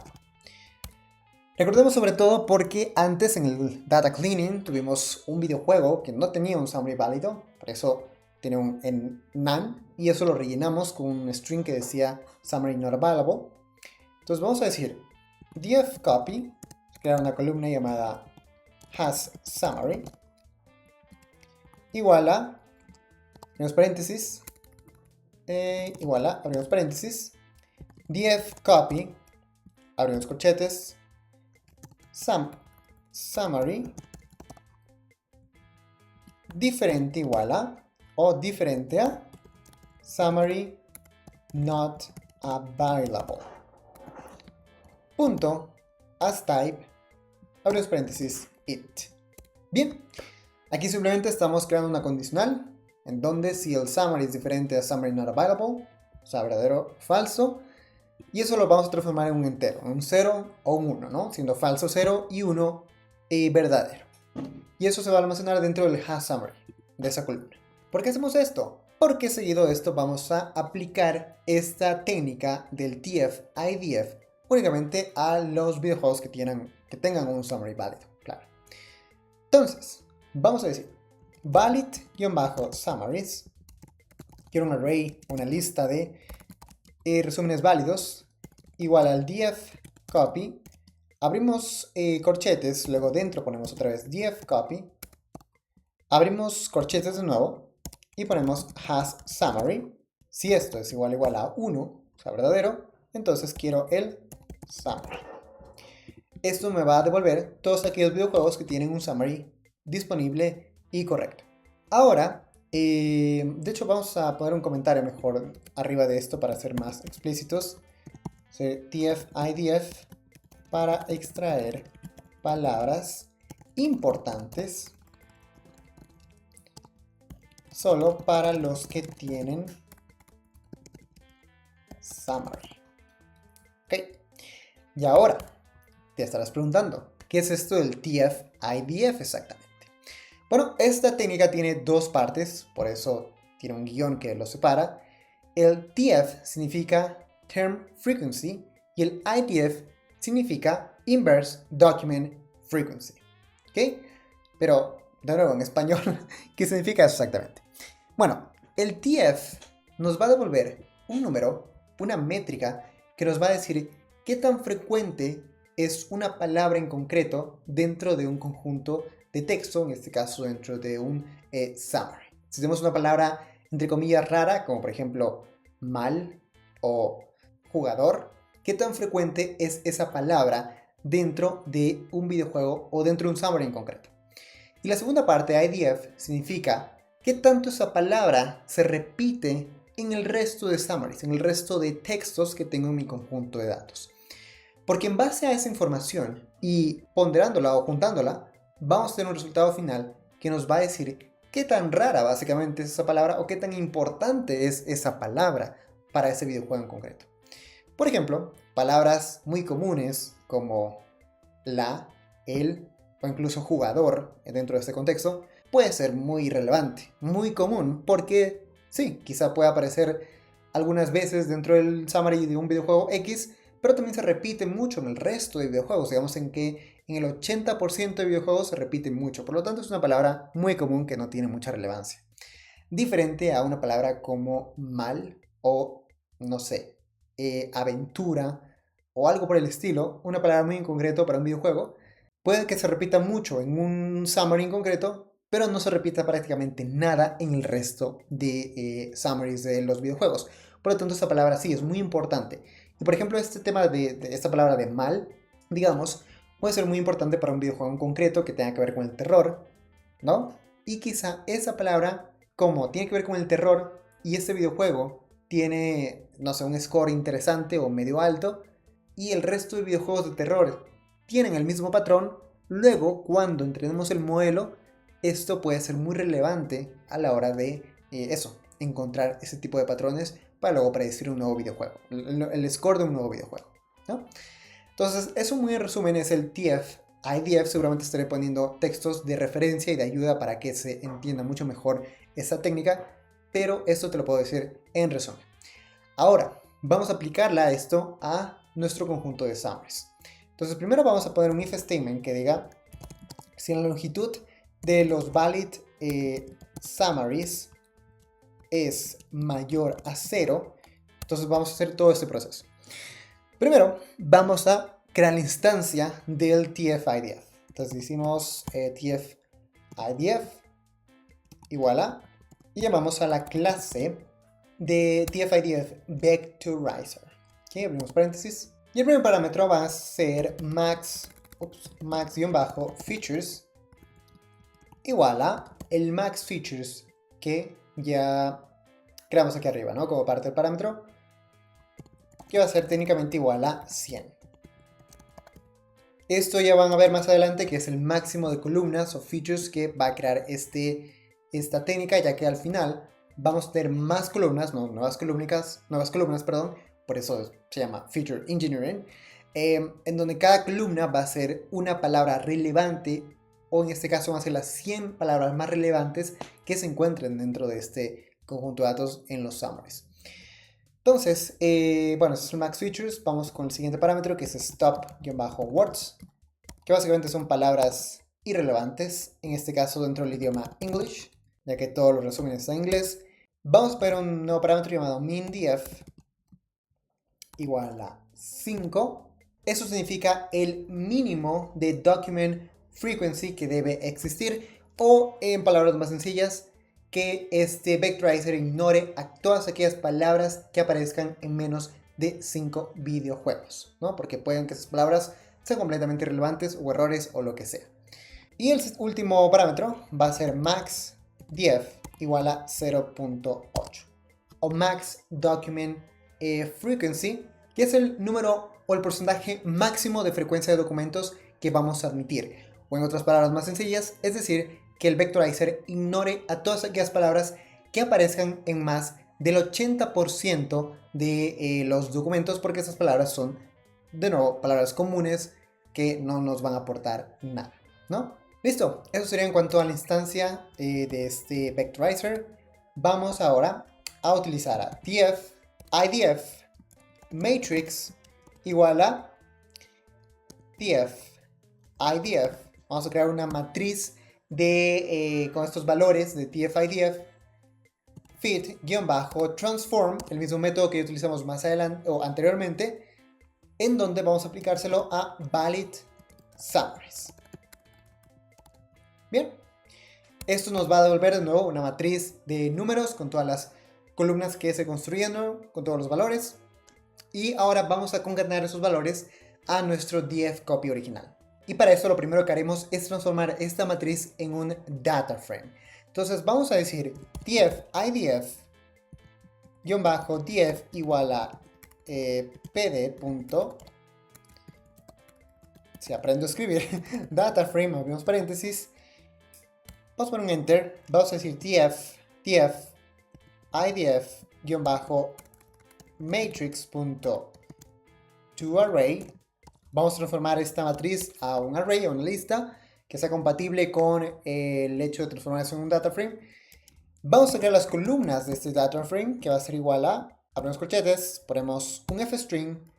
Recordemos sobre todo porque antes en el data cleaning tuvimos un videojuego que no tenía un summary válido, por eso tiene un en none, y eso lo rellenamos con un string que decía summary not available. Entonces vamos a decir df copy, crear una columna llamada has summary, igual a, abrimos paréntesis, igual a, abrimos paréntesis, df copy, abrimos corchetes, summary, diferente igual a, o diferente a, summary not available. Punto, as type, abrimos paréntesis, it. Bien, aquí simplemente estamos creando una condicional en donde si el summary es diferente a summary not available, o sea, verdadero o falso, y eso lo vamos a transformar en un entero, un 0 o un 1, ¿no? Siendo falso 0 y 1 verdadero. Y eso se va a almacenar dentro del has summary de esa columna. ¿Por qué hacemos esto? Porque seguido de esto vamos a aplicar esta técnica del TF-IDF únicamente a los videojuegos que tengan un summary válido, claro. Entonces, vamos a decir valid-summaries, quiero un array, una lista de resúmenes válidos, igual al df copy, abrimos corchetes, luego dentro ponemos otra vez df copy, abrimos corchetes de nuevo y ponemos has summary. Si esto es igual a 1, o sea verdadero, entonces quiero el summary. Esto me va a devolver todos aquellos videojuegos que tienen un summary disponible y correcto. Ahora, de hecho vamos a poner un comentario mejor arriba de esto para ser más explícitos. TF-IDF para extraer palabras importantes solo para los que tienen summary. Ok, y ahora te estarás preguntando, ¿qué es esto del TF-IDF exactamente? Bueno, esta técnica tiene dos partes, por eso tiene un guión que lo separa. El TF significa Term Frequency y el IDF significa Inverse Document Frequency. ¿Ok? Pero, de nuevo, en español, ¿qué significa eso exactamente? Bueno, el TF nos va a devolver un número, una métrica, que nos va a decir qué tan frecuente es una palabra en concreto dentro de un conjunto de texto, en este caso dentro de un summary. Si tenemos una palabra entre comillas rara, como por ejemplo mal o jugador, ¿qué tan frecuente es esa palabra dentro de un videojuego o dentro de un summary en concreto? Y la segunda parte, IDF, significa qué tanto esa palabra se repite en el resto de summaries, en el resto de textos que tengo en mi conjunto de datos. Porque en base a esa información y ponderándola o juntándola, vamos a tener un resultado final que nos va a decir qué tan rara básicamente es esa palabra o qué tan importante es esa palabra para ese videojuego en concreto. Por ejemplo, palabras muy comunes como la, el o incluso jugador dentro de este contexto puede ser muy relevante, muy común, porque sí, quizá pueda aparecer algunas veces dentro del summary de un videojuego X, pero también se repite mucho en el resto de videojuegos. Digamos en que en el 80% de videojuegos se repite mucho. Por lo tanto, es una palabra muy común que no tiene mucha relevancia. Diferente a una palabra como mal o, no sé, aventura o algo por el estilo, una palabra muy en concreto para un videojuego, puede que se repita mucho en un summary en concreto, pero no se repita prácticamente nada en el resto de summaries de los videojuegos. Por lo tanto, esta palabra sí es muy importante. Y por ejemplo, este tema de esta palabra de mal, digamos, puede ser muy importante para un videojuego en concreto que tenga que ver con el terror, ¿no? Y quizá esa palabra, como tiene que ver con el terror y este videojuego tiene, no sé, un score interesante o medio alto, y el resto de videojuegos de terror tienen el mismo patrón, luego cuando entrenemos el modelo, esto puede ser muy relevante a la hora de encontrar ese tipo de patrones para luego predecir un nuevo videojuego, el score de un nuevo videojuego, ¿no? Entonces, eso muy en resumen es el TF. IDF seguramente estaré poniendo textos de referencia y de ayuda para que se entienda mucho mejor esta técnica, pero esto te lo puedo decir en resumen. Ahora, vamos a aplicarla a esto a nuestro conjunto de summaries. Entonces, primero vamos a poner un if statement que diga si la longitud de los valid summaries es mayor a 0, entonces vamos a hacer todo este proceso. Primero, vamos a crear la instancia del TF-IDF. Entonces decimos TF-IDF igual a, y llamamos a la clase de TF-IDF Vectorizer. ¿Okay? Abrimos paréntesis. Y el primer parámetro va a ser max-features igual a el max features que ya creamos aquí arriba, ¿no? Como parte del parámetro, que va a ser técnicamente igual a 100. Esto ya van a ver más adelante que es el máximo de columnas o features que va a crear esta técnica, ya que al final vamos a tener más columnas, no, nuevas columnas, perdón, por eso se llama Feature Engineering, en donde cada columna va a ser una palabra relevante, o en este caso van a ser las 100 palabras más relevantes que se encuentren dentro de este conjunto de datos en los summaries. Entonces, bueno, estos son max features. Vamos con el siguiente parámetro que es stop-words, que básicamente son palabras irrelevantes, en este caso dentro del idioma English, ya que todos los resúmenes están en inglés. Vamos a ver un nuevo parámetro llamado min-df igual a 5. Eso significa el mínimo de document frequency que debe existir, o en palabras más sencillas, que este vectorizer ignore a todas aquellas palabras que aparezcan en menos de 5 videojuegos, ¿no? Porque pueden que esas palabras sean completamente irrelevantes o errores o lo que sea. Y el último parámetro va a ser max-df igual a 0.8 o max document frequency, que es el número o el porcentaje máximo de frecuencia de documentos que vamos a admitir. O en otras palabras más sencillas, es decir, que el vectorizer ignore a todas aquellas palabras que aparezcan en más del 80% de los documentos, porque esas palabras son, de nuevo, palabras comunes que no nos van a aportar nada, ¿no? Listo, eso sería en cuanto a la instancia de este vectorizer. Vamos ahora a utilizar a TF IDF matrix igual a TF IDF. Vamos a crear una matriz con estos valores de TF-IDF fit-transform, el mismo método que utilizamos más adelante o anteriormente, en donde vamos a aplicárselo a valid summaries. Bien, esto nos va a devolver de nuevo una matriz de números con todas las columnas que se construyeron, con todos los valores, y ahora vamos a concatenar esos valores a nuestro df copy original. Y para eso lo primero que haremos es transformar esta matriz en un data frame. Entonces vamos a decir df idf df igual a pd. Si aprendo a escribir, data frame, abrimos paréntesis, vamos a poner un enter, vamos a decir df idf matrix.toArray. Vamos a transformar esta matriz a un array, a una lista, que sea compatible con el hecho de transformarse en un data frame. Vamos a crear las columnas de este data frame, que va a ser igual a, abrimos corchetes, ponemos un fstring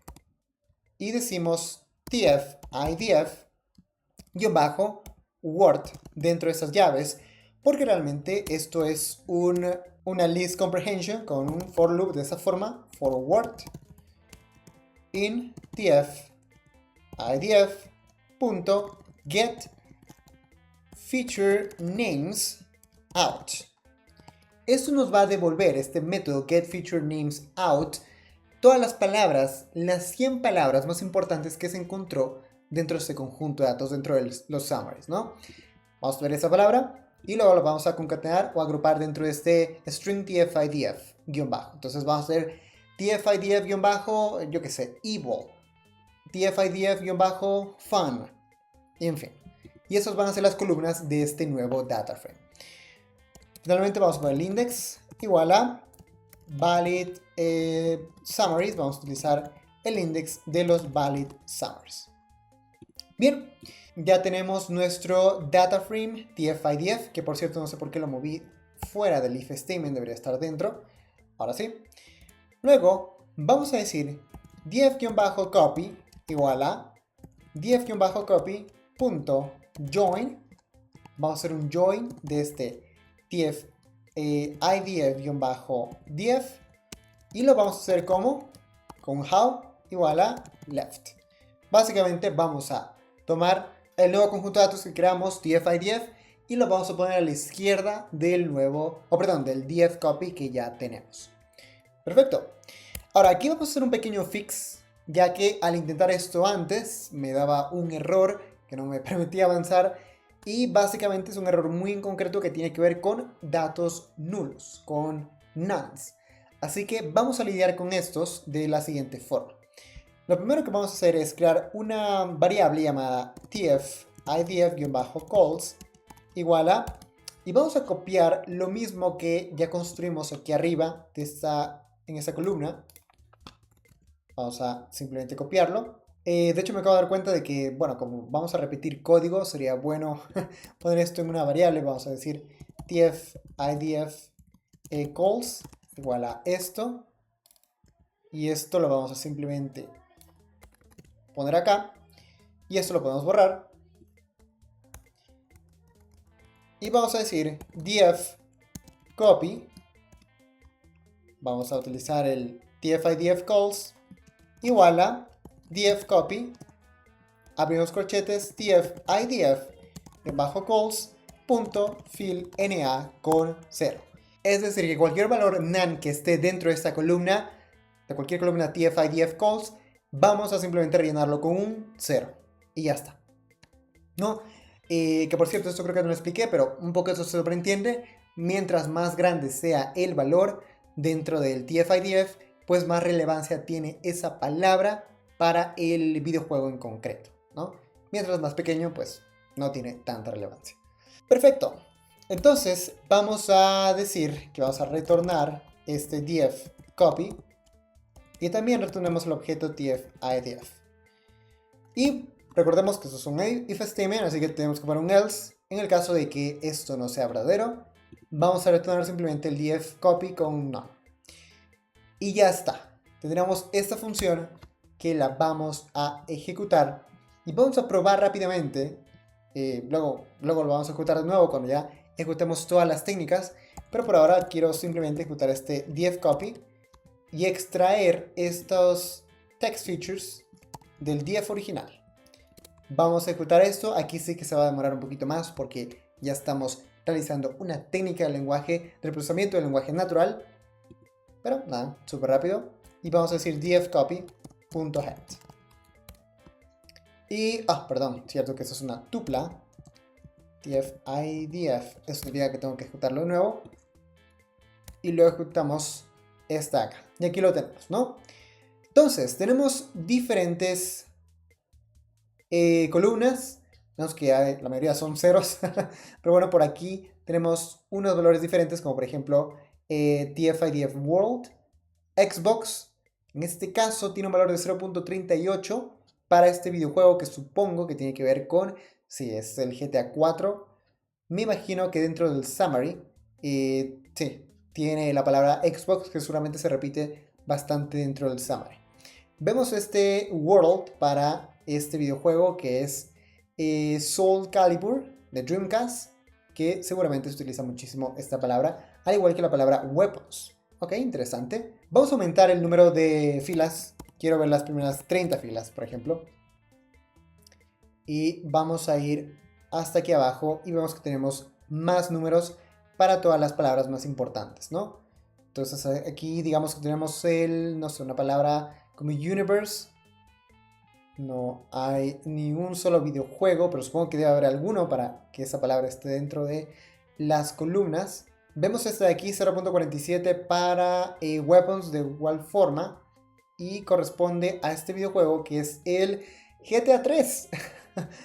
y decimos tf-idf-word dentro de estas llaves, porque realmente esto es una list comprehension con un for loop de esta forma, for word. in df idf.get feature names out. Esto nos va a devolver, este método getFeatureNamesOut, todas las palabras, las 100 palabras más importantes que se encontró dentro de este conjunto de datos, dentro de los summaries, ¿no? Vamos a ver esa palabra y luego lo vamos a concatenar o agrupar dentro de este string dfidf _. Entonces vamos a hacer dfidf _ yo qué sé, evil, dfidf _ fun, y en fin. Y esas van a ser las columnas de este nuevo data frame. Finalmente vamos a poner el index igual a valid summaries. Vamos a utilizar el index de los valid summaries. Bien, ya tenemos nuestro data frame dfidf, que por cierto no sé por qué lo moví fuera del if statement, debería estar dentro. Ahora sí. Luego vamos a decir df-copy igual a df-copy.join. Vamos a hacer un join de este df idf-df y lo vamos a hacer como con how igual a left. Básicamente vamos a tomar el nuevo conjunto de datos que creamos dfidf y lo vamos a poner a la izquierda del del df-copy que ya tenemos. Perfecto. Ahora aquí vamos a hacer un pequeño fix, ya que al intentar esto antes me daba un error que no me permitía avanzar. Y básicamente es un error muy en concreto que tiene que ver con datos nulos, con nulls. Así que vamos a lidiar con estos de la siguiente forma. Lo primero que vamos a hacer es crear una variable llamada df idf-calls igual a, y vamos a copiar lo mismo que ya construimos aquí arriba en esta columna. Vamos a simplemente copiarlo. De hecho me acabo de dar cuenta de que, bueno, como vamos a repetir código, sería bueno poner esto en una variable. Vamos a decir df idf calls igual a esto. Y esto lo vamos a simplemente poner acá. Y esto lo podemos borrar. Y vamos a decir df copy. Vamos a utilizar el df idf calls igual a dfcopy, abrimos corchetes, df idf calls punto fill na con 0. Es decir, que cualquier valor nan que esté dentro de esta columna, de cualquier columna df idf calls, vamos a simplemente rellenarlo con un 0 y ya está. ¿No? Que por cierto, esto creo que no lo expliqué, pero un poco eso se sobreentiende. Mientras más grande sea el valor dentro del df idf, pues más relevancia tiene esa palabra para el videojuego en concreto, ¿no? Mientras más pequeño, pues no tiene tanta relevancia. Perfecto. Entonces vamos a decir que vamos a retornar este df copy y también retornamos el objeto df idf. Y recordemos que esto es un if statement, así que tenemos que poner un else. En el caso de que esto no sea verdadero, vamos a retornar simplemente el df copy con none. Y ya está. Tendremos esta función que la vamos a ejecutar y vamos a probar rápidamente. Luego lo vamos a ejecutar de nuevo cuando ya ejecutemos todas las técnicas, pero por ahora quiero simplemente ejecutar este dfcopy y extraer estos text features del df original. Vamos a ejecutar esto. Aquí sí que se va a demorar un poquito más porque ya estamos realizando una técnica del lenguaje, del procesamiento del lenguaje natural, pero nada, súper rápido. Y vamos a decir dfcopy.head. Y, perdón, cierto que eso es una tupla. df idf, eso significa que tengo que ejecutarlo de nuevo. Y luego ejecutamos esta acá. Y aquí lo tenemos, ¿no? Entonces, tenemos diferentes columnas. Vemos que la mayoría son ceros. Pero bueno, por aquí tenemos unos valores diferentes, como por ejemplo df idf world. Xbox, en este caso, tiene un valor de 0.38 para este videojuego que supongo que tiene que ver con, si es el GTA 4. Me imagino que dentro del summary, sí, tiene la palabra Xbox que seguramente se repite bastante dentro del summary. Vemos este world para este videojuego que es Soul Calibur de Dreamcast, que seguramente se utiliza muchísimo esta palabra, al igual que la palabra weapons. Ok, interesante. Vamos a aumentar el número de filas quiero ver las primeras 30 filas, por ejemplo. Y vamos a ir hasta aquí abajo y vemos que tenemos más números para todas las palabras más importantes, ¿no? Entonces aquí digamos que tenemos no sé, una palabra como universe. No hay ni un solo videojuego, pero supongo que debe haber alguno para que esa palabra esté dentro de las columnas. Vemos este de aquí, 0.47 para weapons de igual forma. Y corresponde a este videojuego que es el GTA 3.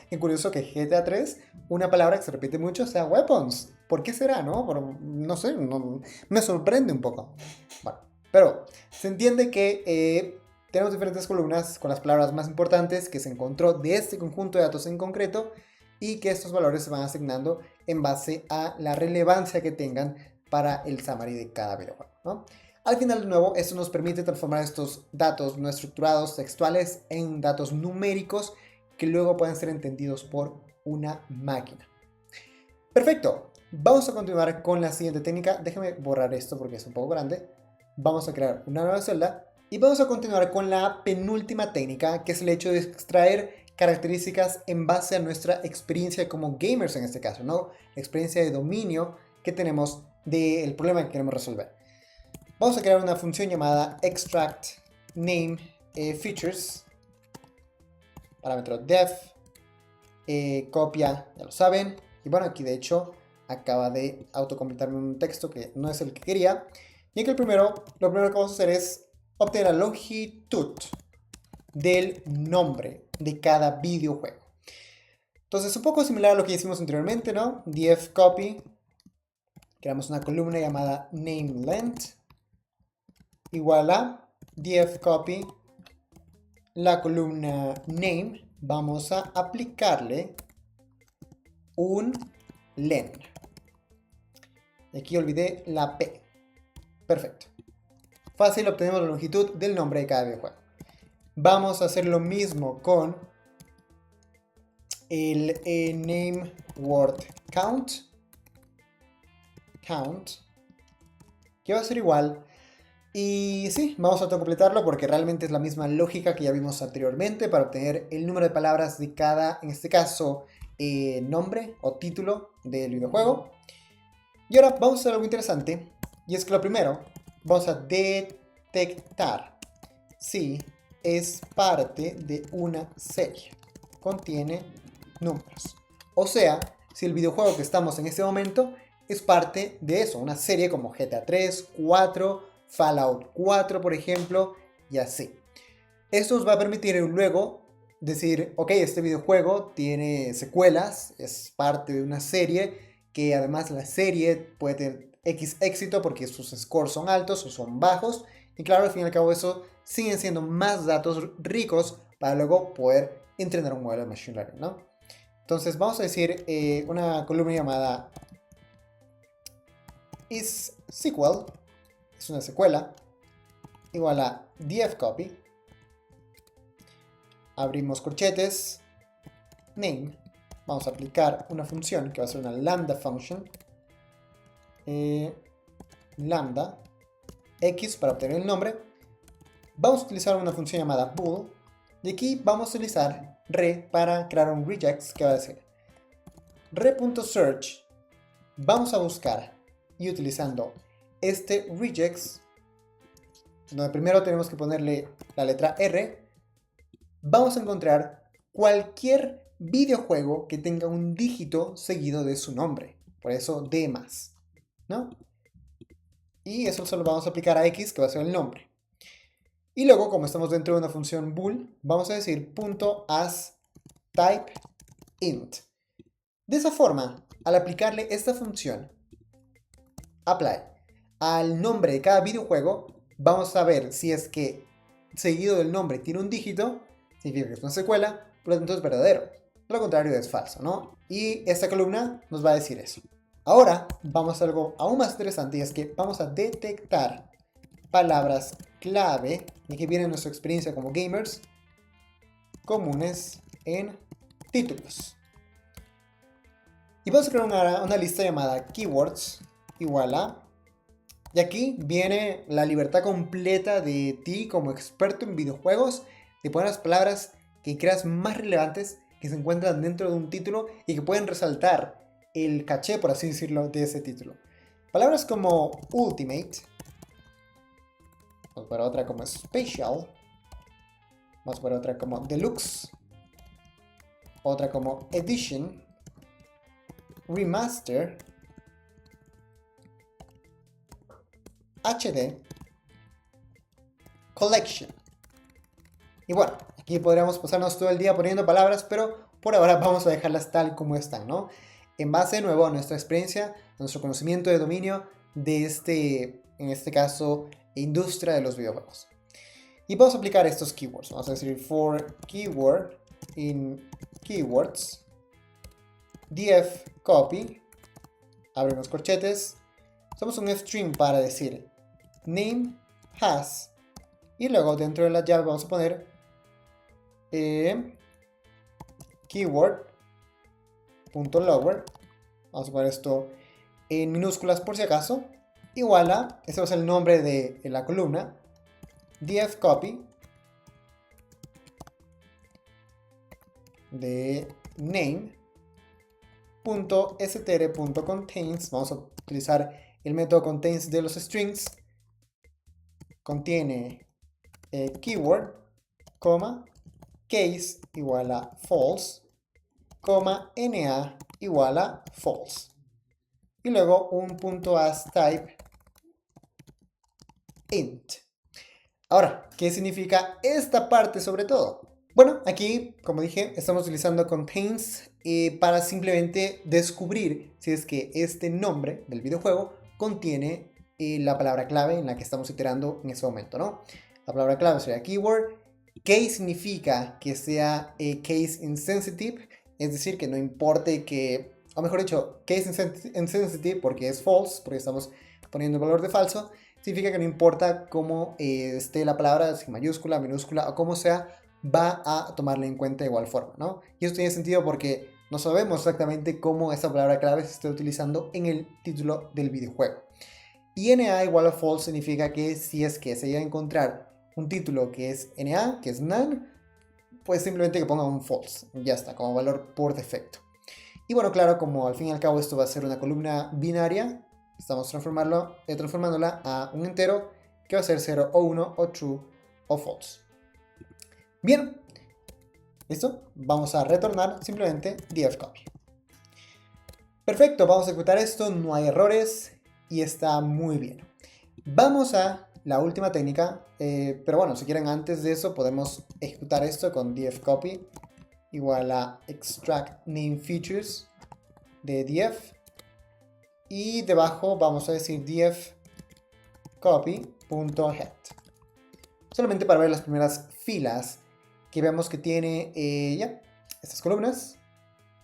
Qué curioso que GTA 3, una palabra que se repite mucho, sea weapons. ¿Por qué será, no? No sé, me sorprende un poco. Bueno, pero se entiende que tenemos diferentes columnas con las palabras más importantes que se encontró de este conjunto de datos en concreto y que estos valores se van asignando en base a la relevancia que tengan para el summary de cada videojuego, ¿no? Al final, de nuevo, esto nos permite transformar estos datos no estructurados textuales en datos numéricos que luego pueden ser entendidos por una máquina. Perfecto, vamos a continuar con la siguiente técnica. Déjame borrar esto porque es un poco grande. Vamos a crear una nueva celda y vamos a continuar con la penúltima técnica, que es el hecho de extraer características en base a nuestra experiencia como gamers en este caso, ¿no? Experiencia de dominio que tenemos del problema que queremos resolver. Vamos a crear una función llamada extract name features, parámetro def, copia, ya lo saben, y bueno, aquí de hecho acaba de autocompletarme un texto que no es el que quería, y aquí lo primero que vamos a hacer es obtener la longitud del nombre de cada videojuego. Entonces, un poco similar a lo que hicimos anteriormente, ¿no? Def copy, creamos una columna llamada name length, igual a def copy, la columna name, vamos a aplicarle un len. Aquí olvidé la P. Perfecto. Fácil, obtenemos la longitud del nombre de cada videojuego. Vamos a hacer lo mismo con el name word count, que va a ser igual. Y sí, vamos a autocompletarlo porque realmente es la misma lógica que ya vimos anteriormente para obtener el número de palabras de cada, en este caso, nombre o título del videojuego. Y ahora vamos a hacer algo interesante, y es que lo primero, vamos a detectar si es parte de una serie, contiene números. O sea, si el videojuego que estamos en este momento es parte de eso, una serie como GTA 3, 4, Fallout 4, por ejemplo, y así. Esto nos va a permitir luego decir, ok, este videojuego tiene secuelas, es parte de una serie, que además la serie puede tener X éxito porque sus scores son altos o son bajos, y claro, al fin y al cabo eso siguen siendo más datos ricos para luego poder entrenar un modelo de Machine Learning, ¿no? Entonces vamos a decir una columna llamada isSequel, es una secuela, igual a dfcopy, abrimos corchetes, name, vamos a aplicar una función que va a ser una lambda function, lambda x para obtener el nombre. Vamos a utilizar una función llamada bool, y aquí vamos a utilizar re para crear un regex que va a decir re.search. Vamos a buscar, y utilizando este regex, donde primero tenemos que ponerle la letra R, vamos a encontrar cualquier videojuego que tenga un dígito seguido de su nombre. Por eso D+, ¿no? Y eso solo vamos a aplicar a X, que va a ser el nombre. Y luego, como estamos dentro de una función bool, vamos a decir .asTypeInt. De esa forma, al aplicarle esta función, apply, al nombre de cada videojuego, vamos a ver si es que seguido del nombre tiene un dígito, significa que es una secuela, por lo tanto es verdadero. De lo contrario es falso, ¿no? Y esta columna nos va a decir eso. Ahora vamos a hacer algo aún más interesante, y es que vamos a detectar palabras clave y que vienen de nuestra experiencia como gamers comunes en títulos. Y vamos a crear una lista llamada keywords igual a Y aquí viene la libertad completa de ti como experto en videojuegos de poner las palabras que creas más relevantes que se encuentran dentro de un título y que pueden resaltar el caché, por así decirlo, de ese título. Palabras como Ultimate, vamos a poner otra como Special, vamos a poner otra como Deluxe, otra como Edition, Remaster, HD, Collection. Y bueno, aquí podríamos pasarnos todo el día poniendo palabras, pero por ahora vamos a dejarlas tal como están, ¿no? En base de nuevo a nuestra experiencia, a nuestro conocimiento de dominio de en este caso, industria de los videojuegos. Y vamos a aplicar estos keywords. Vamos a decir for keyword in keywords, df copy, abrimos corchetes, usamos un string para decir name has, y luego dentro de la llave vamos a poner keyword.lower, vamos a poner esto en minúsculas por si acaso, igual a, este va a ser el nombre de la columna, df copy de name.str.contains, vamos a utilizar el método contains de los strings, contiene keyword, coma, case igual a false, coma, na igual a false. Y luego un punto as type int. Ahora, ¿qué significa esta parte sobre todo? Bueno, aquí, como dije, estamos utilizando contains para simplemente descubrir si es que este nombre del videojuego contiene la palabra clave en la que estamos iterando en ese momento, ¿no? La palabra clave sería keyword. Case significa que sea case insensitive, es decir, que no importe que, o mejor dicho, case insensitive porque es false, porque estamos poniendo el valor de falso, significa que no importa cómo esté la palabra, si mayúscula, minúscula o como sea, va a tomarla en cuenta de igual forma, ¿no? Y esto tiene sentido porque no sabemos exactamente cómo esa palabra clave se está utilizando en el título del videojuego. Y NA igual a false significa que si es que se llega a encontrar un título que es NA, que es none, pues simplemente que ponga un false. Ya está, como valor por defecto. Y bueno, claro, como al fin y al cabo esto va a ser una columna binaria, estamos transformándola a un entero que va a ser 0 o 1 o true o false. Bien, ¿listo? Vamos a retornar simplemente dfcopy. Perfecto, vamos a ejecutar esto, no hay errores y está muy bien. Vamos a la última técnica, pero bueno, si quieren antes de eso podemos ejecutar esto con dfcopy igual a extract name features de df y debajo vamos a decir dfcopy.head, solamente para ver las primeras filas que vemos que tiene ya estas columnas.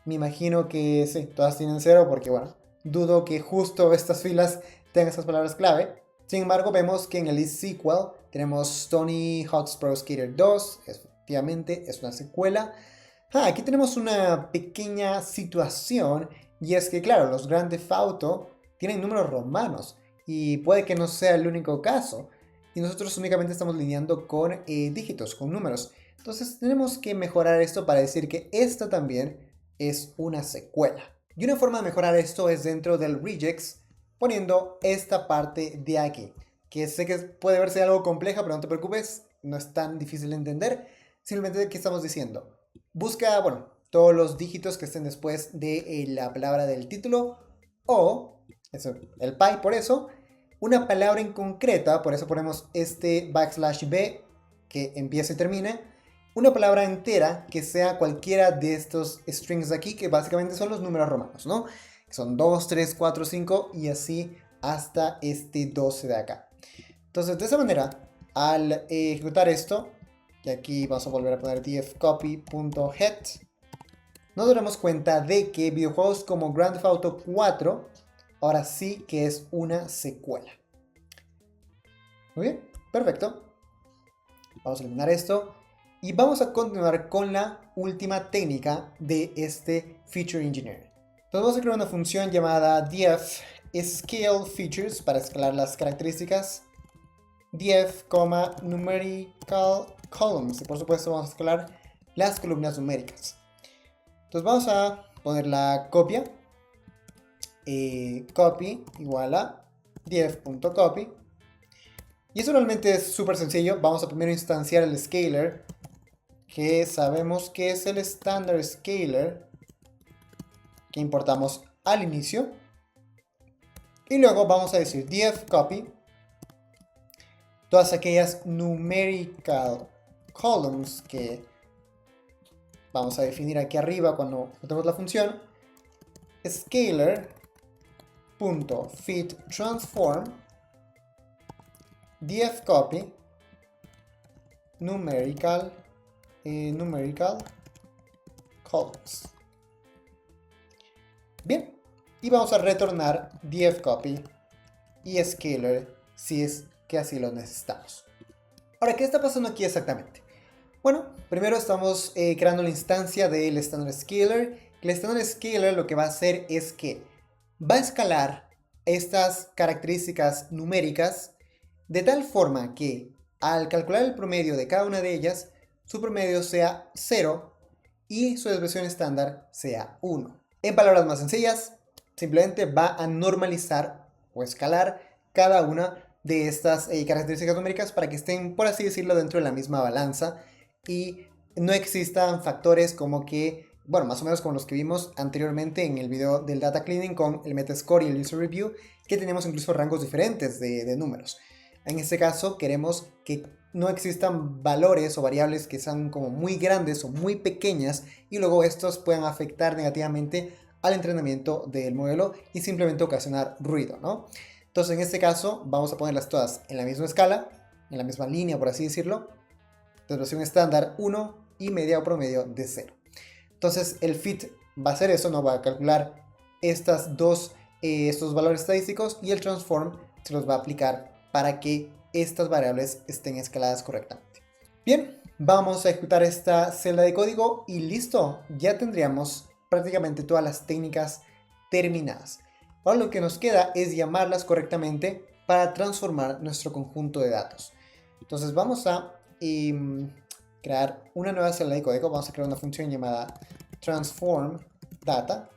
Me imagino que sí, todas tienen 0 porque bueno, dudo que justo estas filas tengan esas palabras clave. Sin embargo, vemos que en el list sequel tenemos Tony Hawk's Pro Skater 2, efectivamente es una secuela. Aquí tenemos una pequeña situación y es que claro, los Grand Theft Auto tienen números romanos y puede que no sea el único caso y nosotros únicamente estamos lidiando con dígitos, con números. Entonces tenemos que mejorar esto para decir que esta también es una secuela. Y una forma de mejorar esto es dentro del regex poniendo esta parte de aquí, que sé que puede verse algo compleja, pero no te preocupes, no es tan difícil de entender. Simplemente, ¿qué estamos diciendo? Busca, bueno, todos los dígitos que estén después de la palabra del título o, eso, el pi por eso, una palabra en concreta, por eso ponemos este \b que empieza y termina, una palabra entera que sea cualquiera de estos strings de aquí, que básicamente son los números romanos, ¿no? Son 2, 3, 4, 5 y así hasta este 12 de acá. Entonces, de esa manera, al ejecutar esto, y aquí vamos a volver a poner dfcopy.head, nos daremos cuenta de que videojuegos como Grand Theft Auto 4 ahora sí que es una secuela. Muy bien, perfecto. Vamos a eliminar esto. Y vamos a continuar con la última técnica de este Feature Engineer. Entonces vamos a crear una función llamada df scale features para escalar las características, def, numerical columns, y por supuesto vamos a escalar las columnas numéricas. Entonces vamos a poner la copia, copy igual a def.copy, y eso realmente es súper sencillo. Vamos a primero instanciar el scaler, que sabemos que es el standard scaler que importamos al inicio, y luego vamos a decir def copy todas aquellas numerical columns que vamos a definir aquí arriba cuando tenemos la función scaler.fit transform df copy numerical columns. Bien, y vamos a retornar df copy y scaler si es que así lo necesitamos. Ahora, ¿qué está pasando aquí exactamente? Bueno, primero estamos creando la instancia del standard scaler. El standard scaler lo que va a hacer es que va a escalar estas características numéricas de tal forma que al calcular el promedio de cada una de ellas, su promedio sea 0 y su desviación estándar sea 1. En palabras más sencillas, simplemente va a normalizar o escalar cada una de estas características numéricas para que estén, por así decirlo, dentro de la misma balanza y no existan factores como que, bueno, más o menos como los que vimos anteriormente en el video del data cleaning con el Metascore y el User Review, que tenemos incluso rangos diferentes de números. En este caso queremos que no existan valores o variables que sean como muy grandes o muy pequeñas y luego estos puedan afectar negativamente al entrenamiento del modelo y simplemente ocasionar ruido, ¿no? Entonces en este caso vamos a ponerlas todas en la misma escala, en la misma línea por así decirlo, desviación estándar 1 y media o promedio de 0. Entonces el fit va a hacer eso, no va a calcular estos valores estadísticos y el transform se los va a aplicar para que estas variables estén escaladas correctamente. Bien, vamos a ejecutar esta celda de código y listo, ya tendríamos prácticamente todas las técnicas terminadas. Ahora lo que nos queda es llamarlas correctamente para transformar nuestro conjunto de datos. Entonces vamos a crear una nueva celda de código. Vamos a crear una función llamada transform data,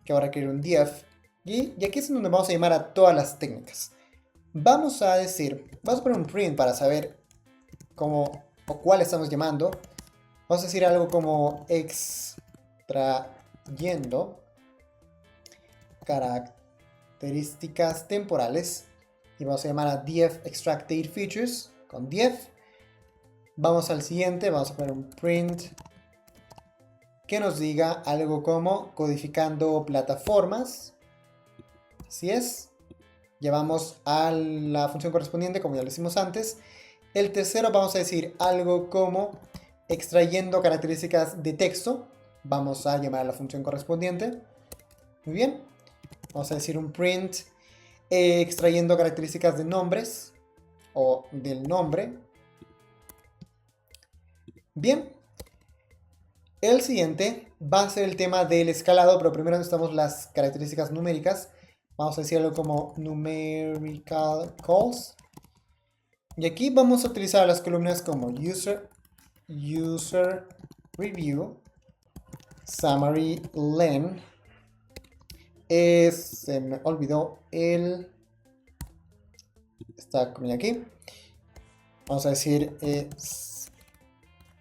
que va a requerir un def, y aquí es donde vamos a llamar a todas las técnicas. Vamos a poner un print para saber cómo o cuál estamos llamando. Vamos a decir algo como extrayendo características temporales y vamos a llamar a def extract date features con def. Vamos al siguiente, vamos a poner un print que nos diga algo como codificando plataformas. Así es. Llevamos a la función correspondiente como ya lo hicimos antes. El tercero vamos a decir algo como extrayendo características de texto. Vamos a llamar a la función correspondiente. Muy bien. Vamos a decir un print extrayendo características de nombres o del nombre. Bien. El siguiente va a ser el tema del escalado, pero primero necesitamos las características numéricas. Vamos a decir algo como numerical calls. Y aquí vamos a utilizar las columnas como user review, summary len. Se me olvidó esta columna aquí. Vamos a decir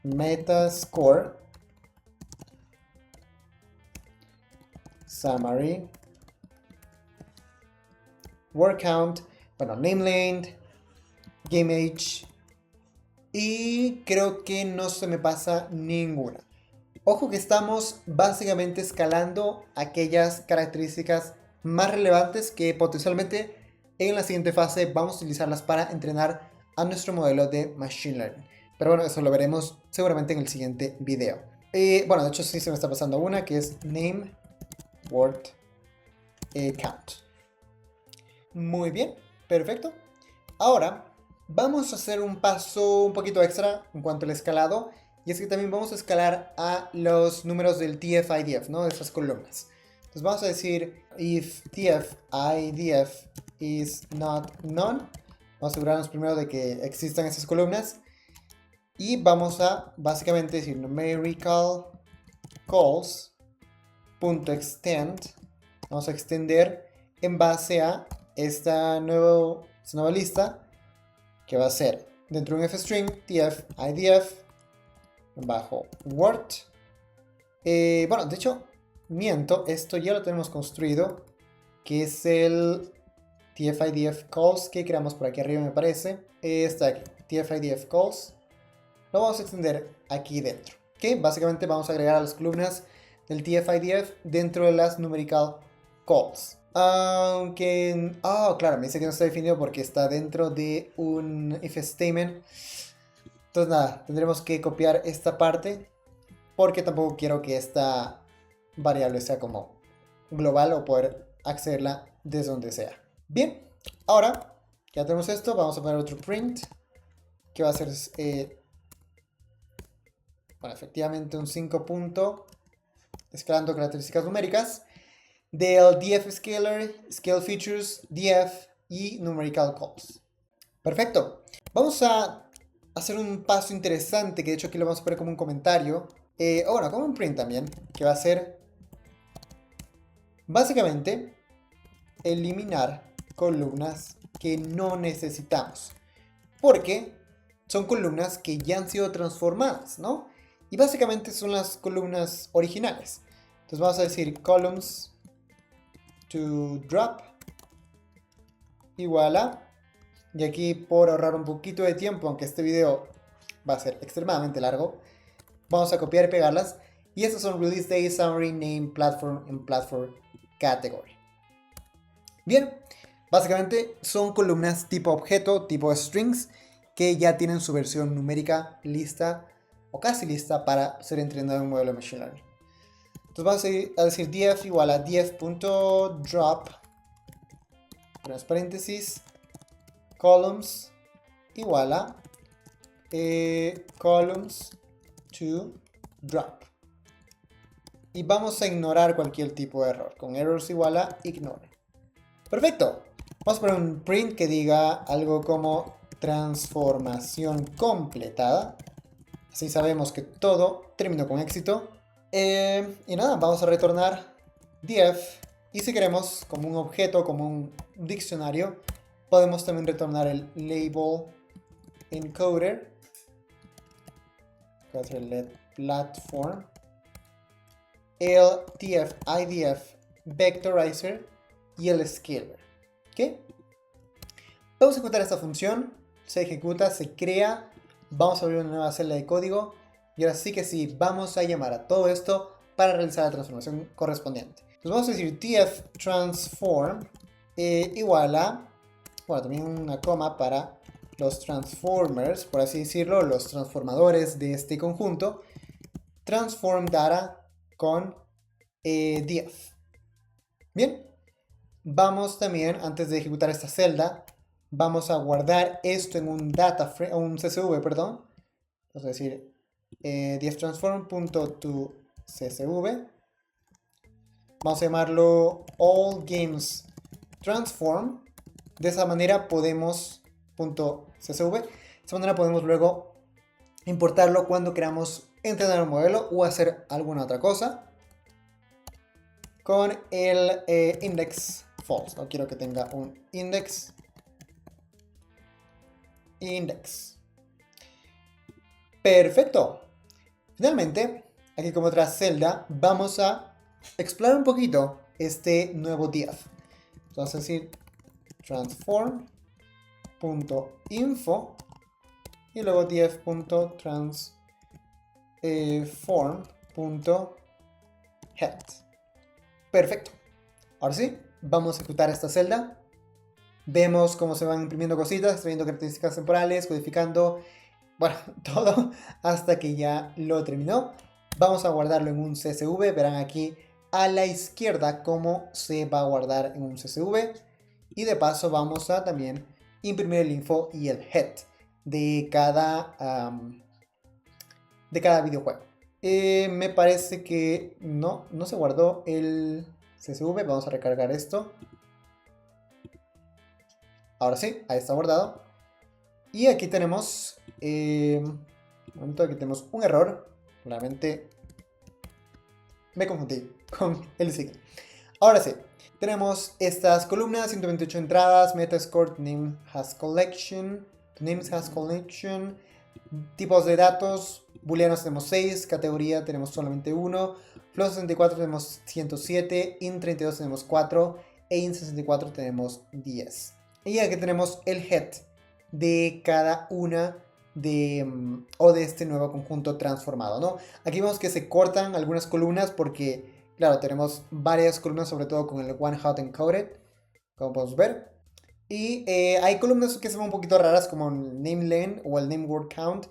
metascore, summary, word count, bueno, nameLength, GameAge y creo que no se me pasa ninguna. Ojo que estamos básicamente escalando aquellas características más relevantes que potencialmente en la siguiente fase vamos a utilizarlas para entrenar a nuestro modelo de Machine Learning. Pero bueno, eso lo veremos seguramente en el siguiente video. Bueno, de hecho sí se me está pasando una que es name word count. Muy bien, perfecto. Ahora vamos a hacer un paso un poquito extra en cuanto al escalado. Y es que también vamos a escalar a los números del TF-IDF, ¿no? De esas columnas. Entonces vamos a decir if df idf is not none. Vamos a asegurarnos primero de que existan esas columnas. Y vamos a básicamente decir numerical calls.extend. Vamos a extender en base a esta nueva lista que va a ser dentro de un f-string df idf bajo word. Bueno, de hecho, miento, esto ya lo tenemos construido, que es el df idf calls que creamos por aquí arriba, me parece. Está aquí, df idf calls. Lo vamos a extender aquí dentro. Que básicamente vamos a agregar a las columnas del df-idf dentro de las numerical calls. Aunque... claro, me dice que no está definido porque está dentro de un if statement. Entonces nada, tendremos que copiar esta parte porque tampoco quiero que esta variable sea como global o poder accederla desde donde sea. Bien, ahora ya tenemos esto, vamos a poner otro print que va a ser... bueno, efectivamente un 5 punto, escalando características numéricas, del df scalar, scale features, df y numerical calls. Perfecto. Vamos a hacer un paso interesante, que de hecho aquí lo vamos a poner como un comentario, o bueno, como un print también, que va a ser básicamente eliminar columnas que no necesitamos, porque son columnas que ya han sido transformadas, ¿no? Y básicamente son las columnas originales. Entonces vamos a decir columns to drop igual a, y aquí por ahorrar un poquito de tiempo, aunque este video va a ser extremadamente largo, vamos a copiar y pegarlas. Y estas son release date, summary, name, platform and platform category. Bien, básicamente son columnas tipo objeto, tipo strings, que ya tienen su versión numérica lista o casi lista para ser entrenado en un modelo de Machine Learning. Entonces vamos a decir df igual a df.drop, entre paréntesis, columns igual a columns to drop. Y vamos a ignorar cualquier tipo de error, con errors igual a ignore. Perfecto. Vamos a poner un print que diga algo como transformación completada. Así sabemos que todo terminó con éxito. Y nada, vamos a retornar df. Y si queremos, como un objeto, como un diccionario, podemos también retornar el label encoder. Va a ser el platform. El df idf vectorizer y el scalar. ¿Ok? Vamos a ejecutar esta función. Se ejecuta, se crea. Vamos a abrir una nueva celda de código. Y ahora sí que sí, vamos a llamar a todo esto para realizar la transformación correspondiente. Entonces vamos a decir df transform igual a, bueno, también una coma para los transformers, por así decirlo, los transformadores de este conjunto. Transform data con df. Bien, vamos también, antes de ejecutar esta celda, vamos a guardar esto en un data frame, un CSV, perdón. Vamos a decir dftransform.toCSV. Vamos a llamarlo allGamesTransform. De esa manera podemos .csv. De esa manera podemos luego importarlo cuando queramos entrenar un modelo o hacer alguna otra cosa. Con el index false. No quiero que tenga un index. Perfecto. Finalmente, aquí como otra celda, vamos a explorar un poquito este nuevo df. Vamos a decir transform.info y luego df.transform.head. Perfecto. Ahora sí, vamos a ejecutar esta celda. Vemos cómo se van imprimiendo cositas, extrayendo características temporales, codificando, bueno, todo hasta que ya lo terminó. Vamos a guardarlo en un CSV. Verán aquí a la izquierda cómo se va a guardar en un CSV. Y de paso vamos a también imprimir el info y el head de cada videojuego. Me parece que no se guardó el CSV, vamos a recargar esto. Ahora sí, ahí está guardado. Y aquí tenemos, un momento, aquí tenemos un error. Claramente me confundí con el signo. Ahora sí, tenemos estas columnas, 128 entradas, Metascore, Name has collection, Names has collection, tipos de datos, booleanos tenemos 6, categoría tenemos solamente 1, flow 64 tenemos 107, in 32 tenemos 4 e in 64 tenemos 10. Y aquí tenemos el head de cada una de este nuevo conjunto transformado, ¿no? Aquí vemos que se cortan algunas columnas porque, claro, tenemos varias columnas, sobre todo con el One Hot Encoded, como podemos ver. Y hay columnas que se ven un poquito raras, como el name len o el name word count,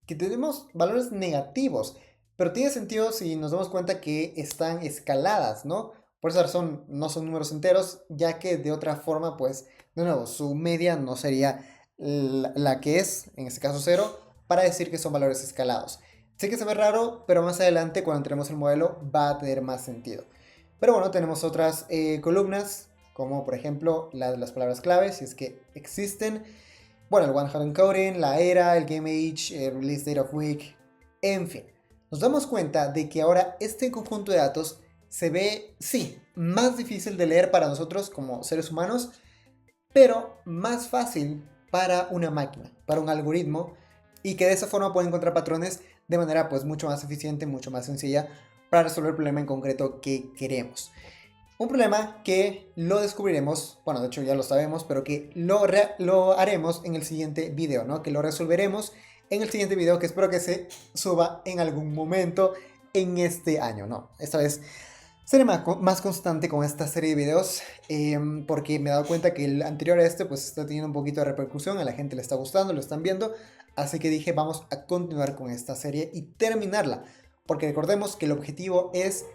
que tenemos valores negativos. Pero tiene sentido si nos damos cuenta que están escaladas, ¿no? Por esa razón no son números enteros, ya que de otra forma, pues, de nuevo, su media no sería la que es, en este caso 0, para decir que son valores escalados. Sé que se ve raro, pero más adelante, cuando entremos el modelo, va a tener más sentido. Pero bueno, tenemos otras columnas, como por ejemplo las palabras claves, si es que existen. Bueno, el One Hot Encoding, la era, el Game Age, el Release Date of Week, en fin. Nos damos cuenta de que ahora este conjunto de datos se ve, sí, más difícil de leer para nosotros como seres humanos, pero más fácil para una máquina, para un algoritmo, y que de esa forma puede encontrar patrones de manera pues mucho más eficiente, mucho más sencilla para resolver el problema en concreto que queremos. Un problema que lo descubriremos, bueno, de hecho ya lo sabemos, pero que lo haremos en el siguiente video, ¿no? Que lo resolveremos en el siguiente video, que espero que se suba en algún momento en este año, ¿no? Esta vez seré más constante con esta serie de videos, porque me he dado cuenta que el anterior a este pues está teniendo un poquito de repercusión, a la gente le está gustando, lo están viendo, así que dije vamos a continuar con esta serie y terminarla, porque recordemos que el objetivo es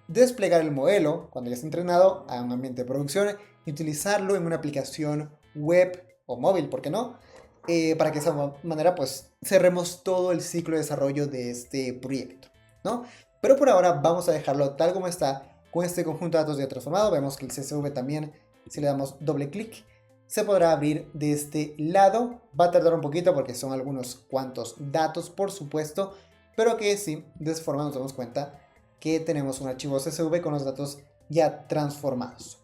desplegar el modelo, cuando ya esté entrenado, a un ambiente de producción y utilizarlo en una aplicación web o móvil, ¿por qué no? Para que de esa manera pues cerremos todo el ciclo de desarrollo de este proyecto, ¿no? Pero por ahora vamos a dejarlo tal como está con este conjunto de datos ya transformado. Vemos que el CSV también, si le damos doble clic, se podrá abrir de este lado. Va a tardar un poquito porque son algunos cuantos datos, por supuesto, pero que sí, de esa forma nos damos cuenta que tenemos un archivo CSV con los datos ya transformados.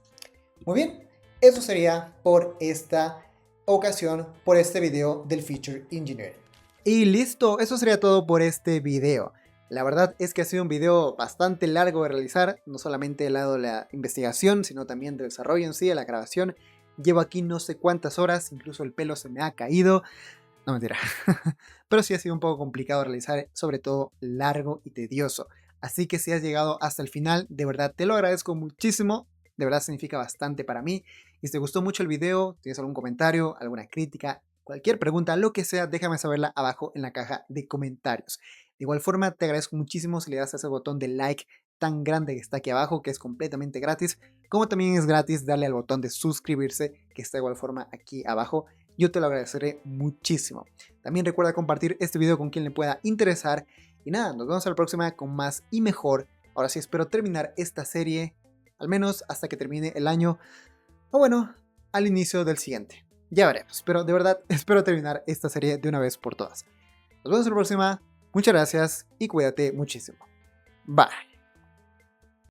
Muy bien, eso sería por esta ocasión, por este video del Feature Engineering. Y listo, eso sería todo por este video. La verdad es que ha sido un video bastante largo de realizar, no solamente del lado de la investigación, sino también del desarrollo en sí, de la grabación. Llevo aquí no sé cuántas horas, incluso el pelo se me ha caído. No, mentira. Pero sí ha sido un poco complicado realizar, sobre todo largo y tedioso. Así que si has llegado hasta el final, de verdad te lo agradezco muchísimo. De verdad significa bastante para mí. Y si te gustó mucho el video, tienes algún comentario, alguna crítica, cualquier pregunta, lo que sea, déjame saberla abajo en la caja de comentarios. De igual forma, te agradezco muchísimo si le das a ese botón de like tan grande que está aquí abajo, que es completamente gratis, como también es gratis darle al botón de suscribirse, que está de igual forma aquí abajo. Yo te lo agradeceré muchísimo. También recuerda compartir este video con quien le pueda interesar. Y nada, nos vemos a la próxima con más y mejor. Ahora sí espero terminar esta serie, al menos hasta que termine el año, o bueno, al inicio del siguiente. Ya veremos, pero de verdad espero terminar esta serie de una vez por todas. Nos vemos en la próxima, muchas gracias y cuídate muchísimo. Bye.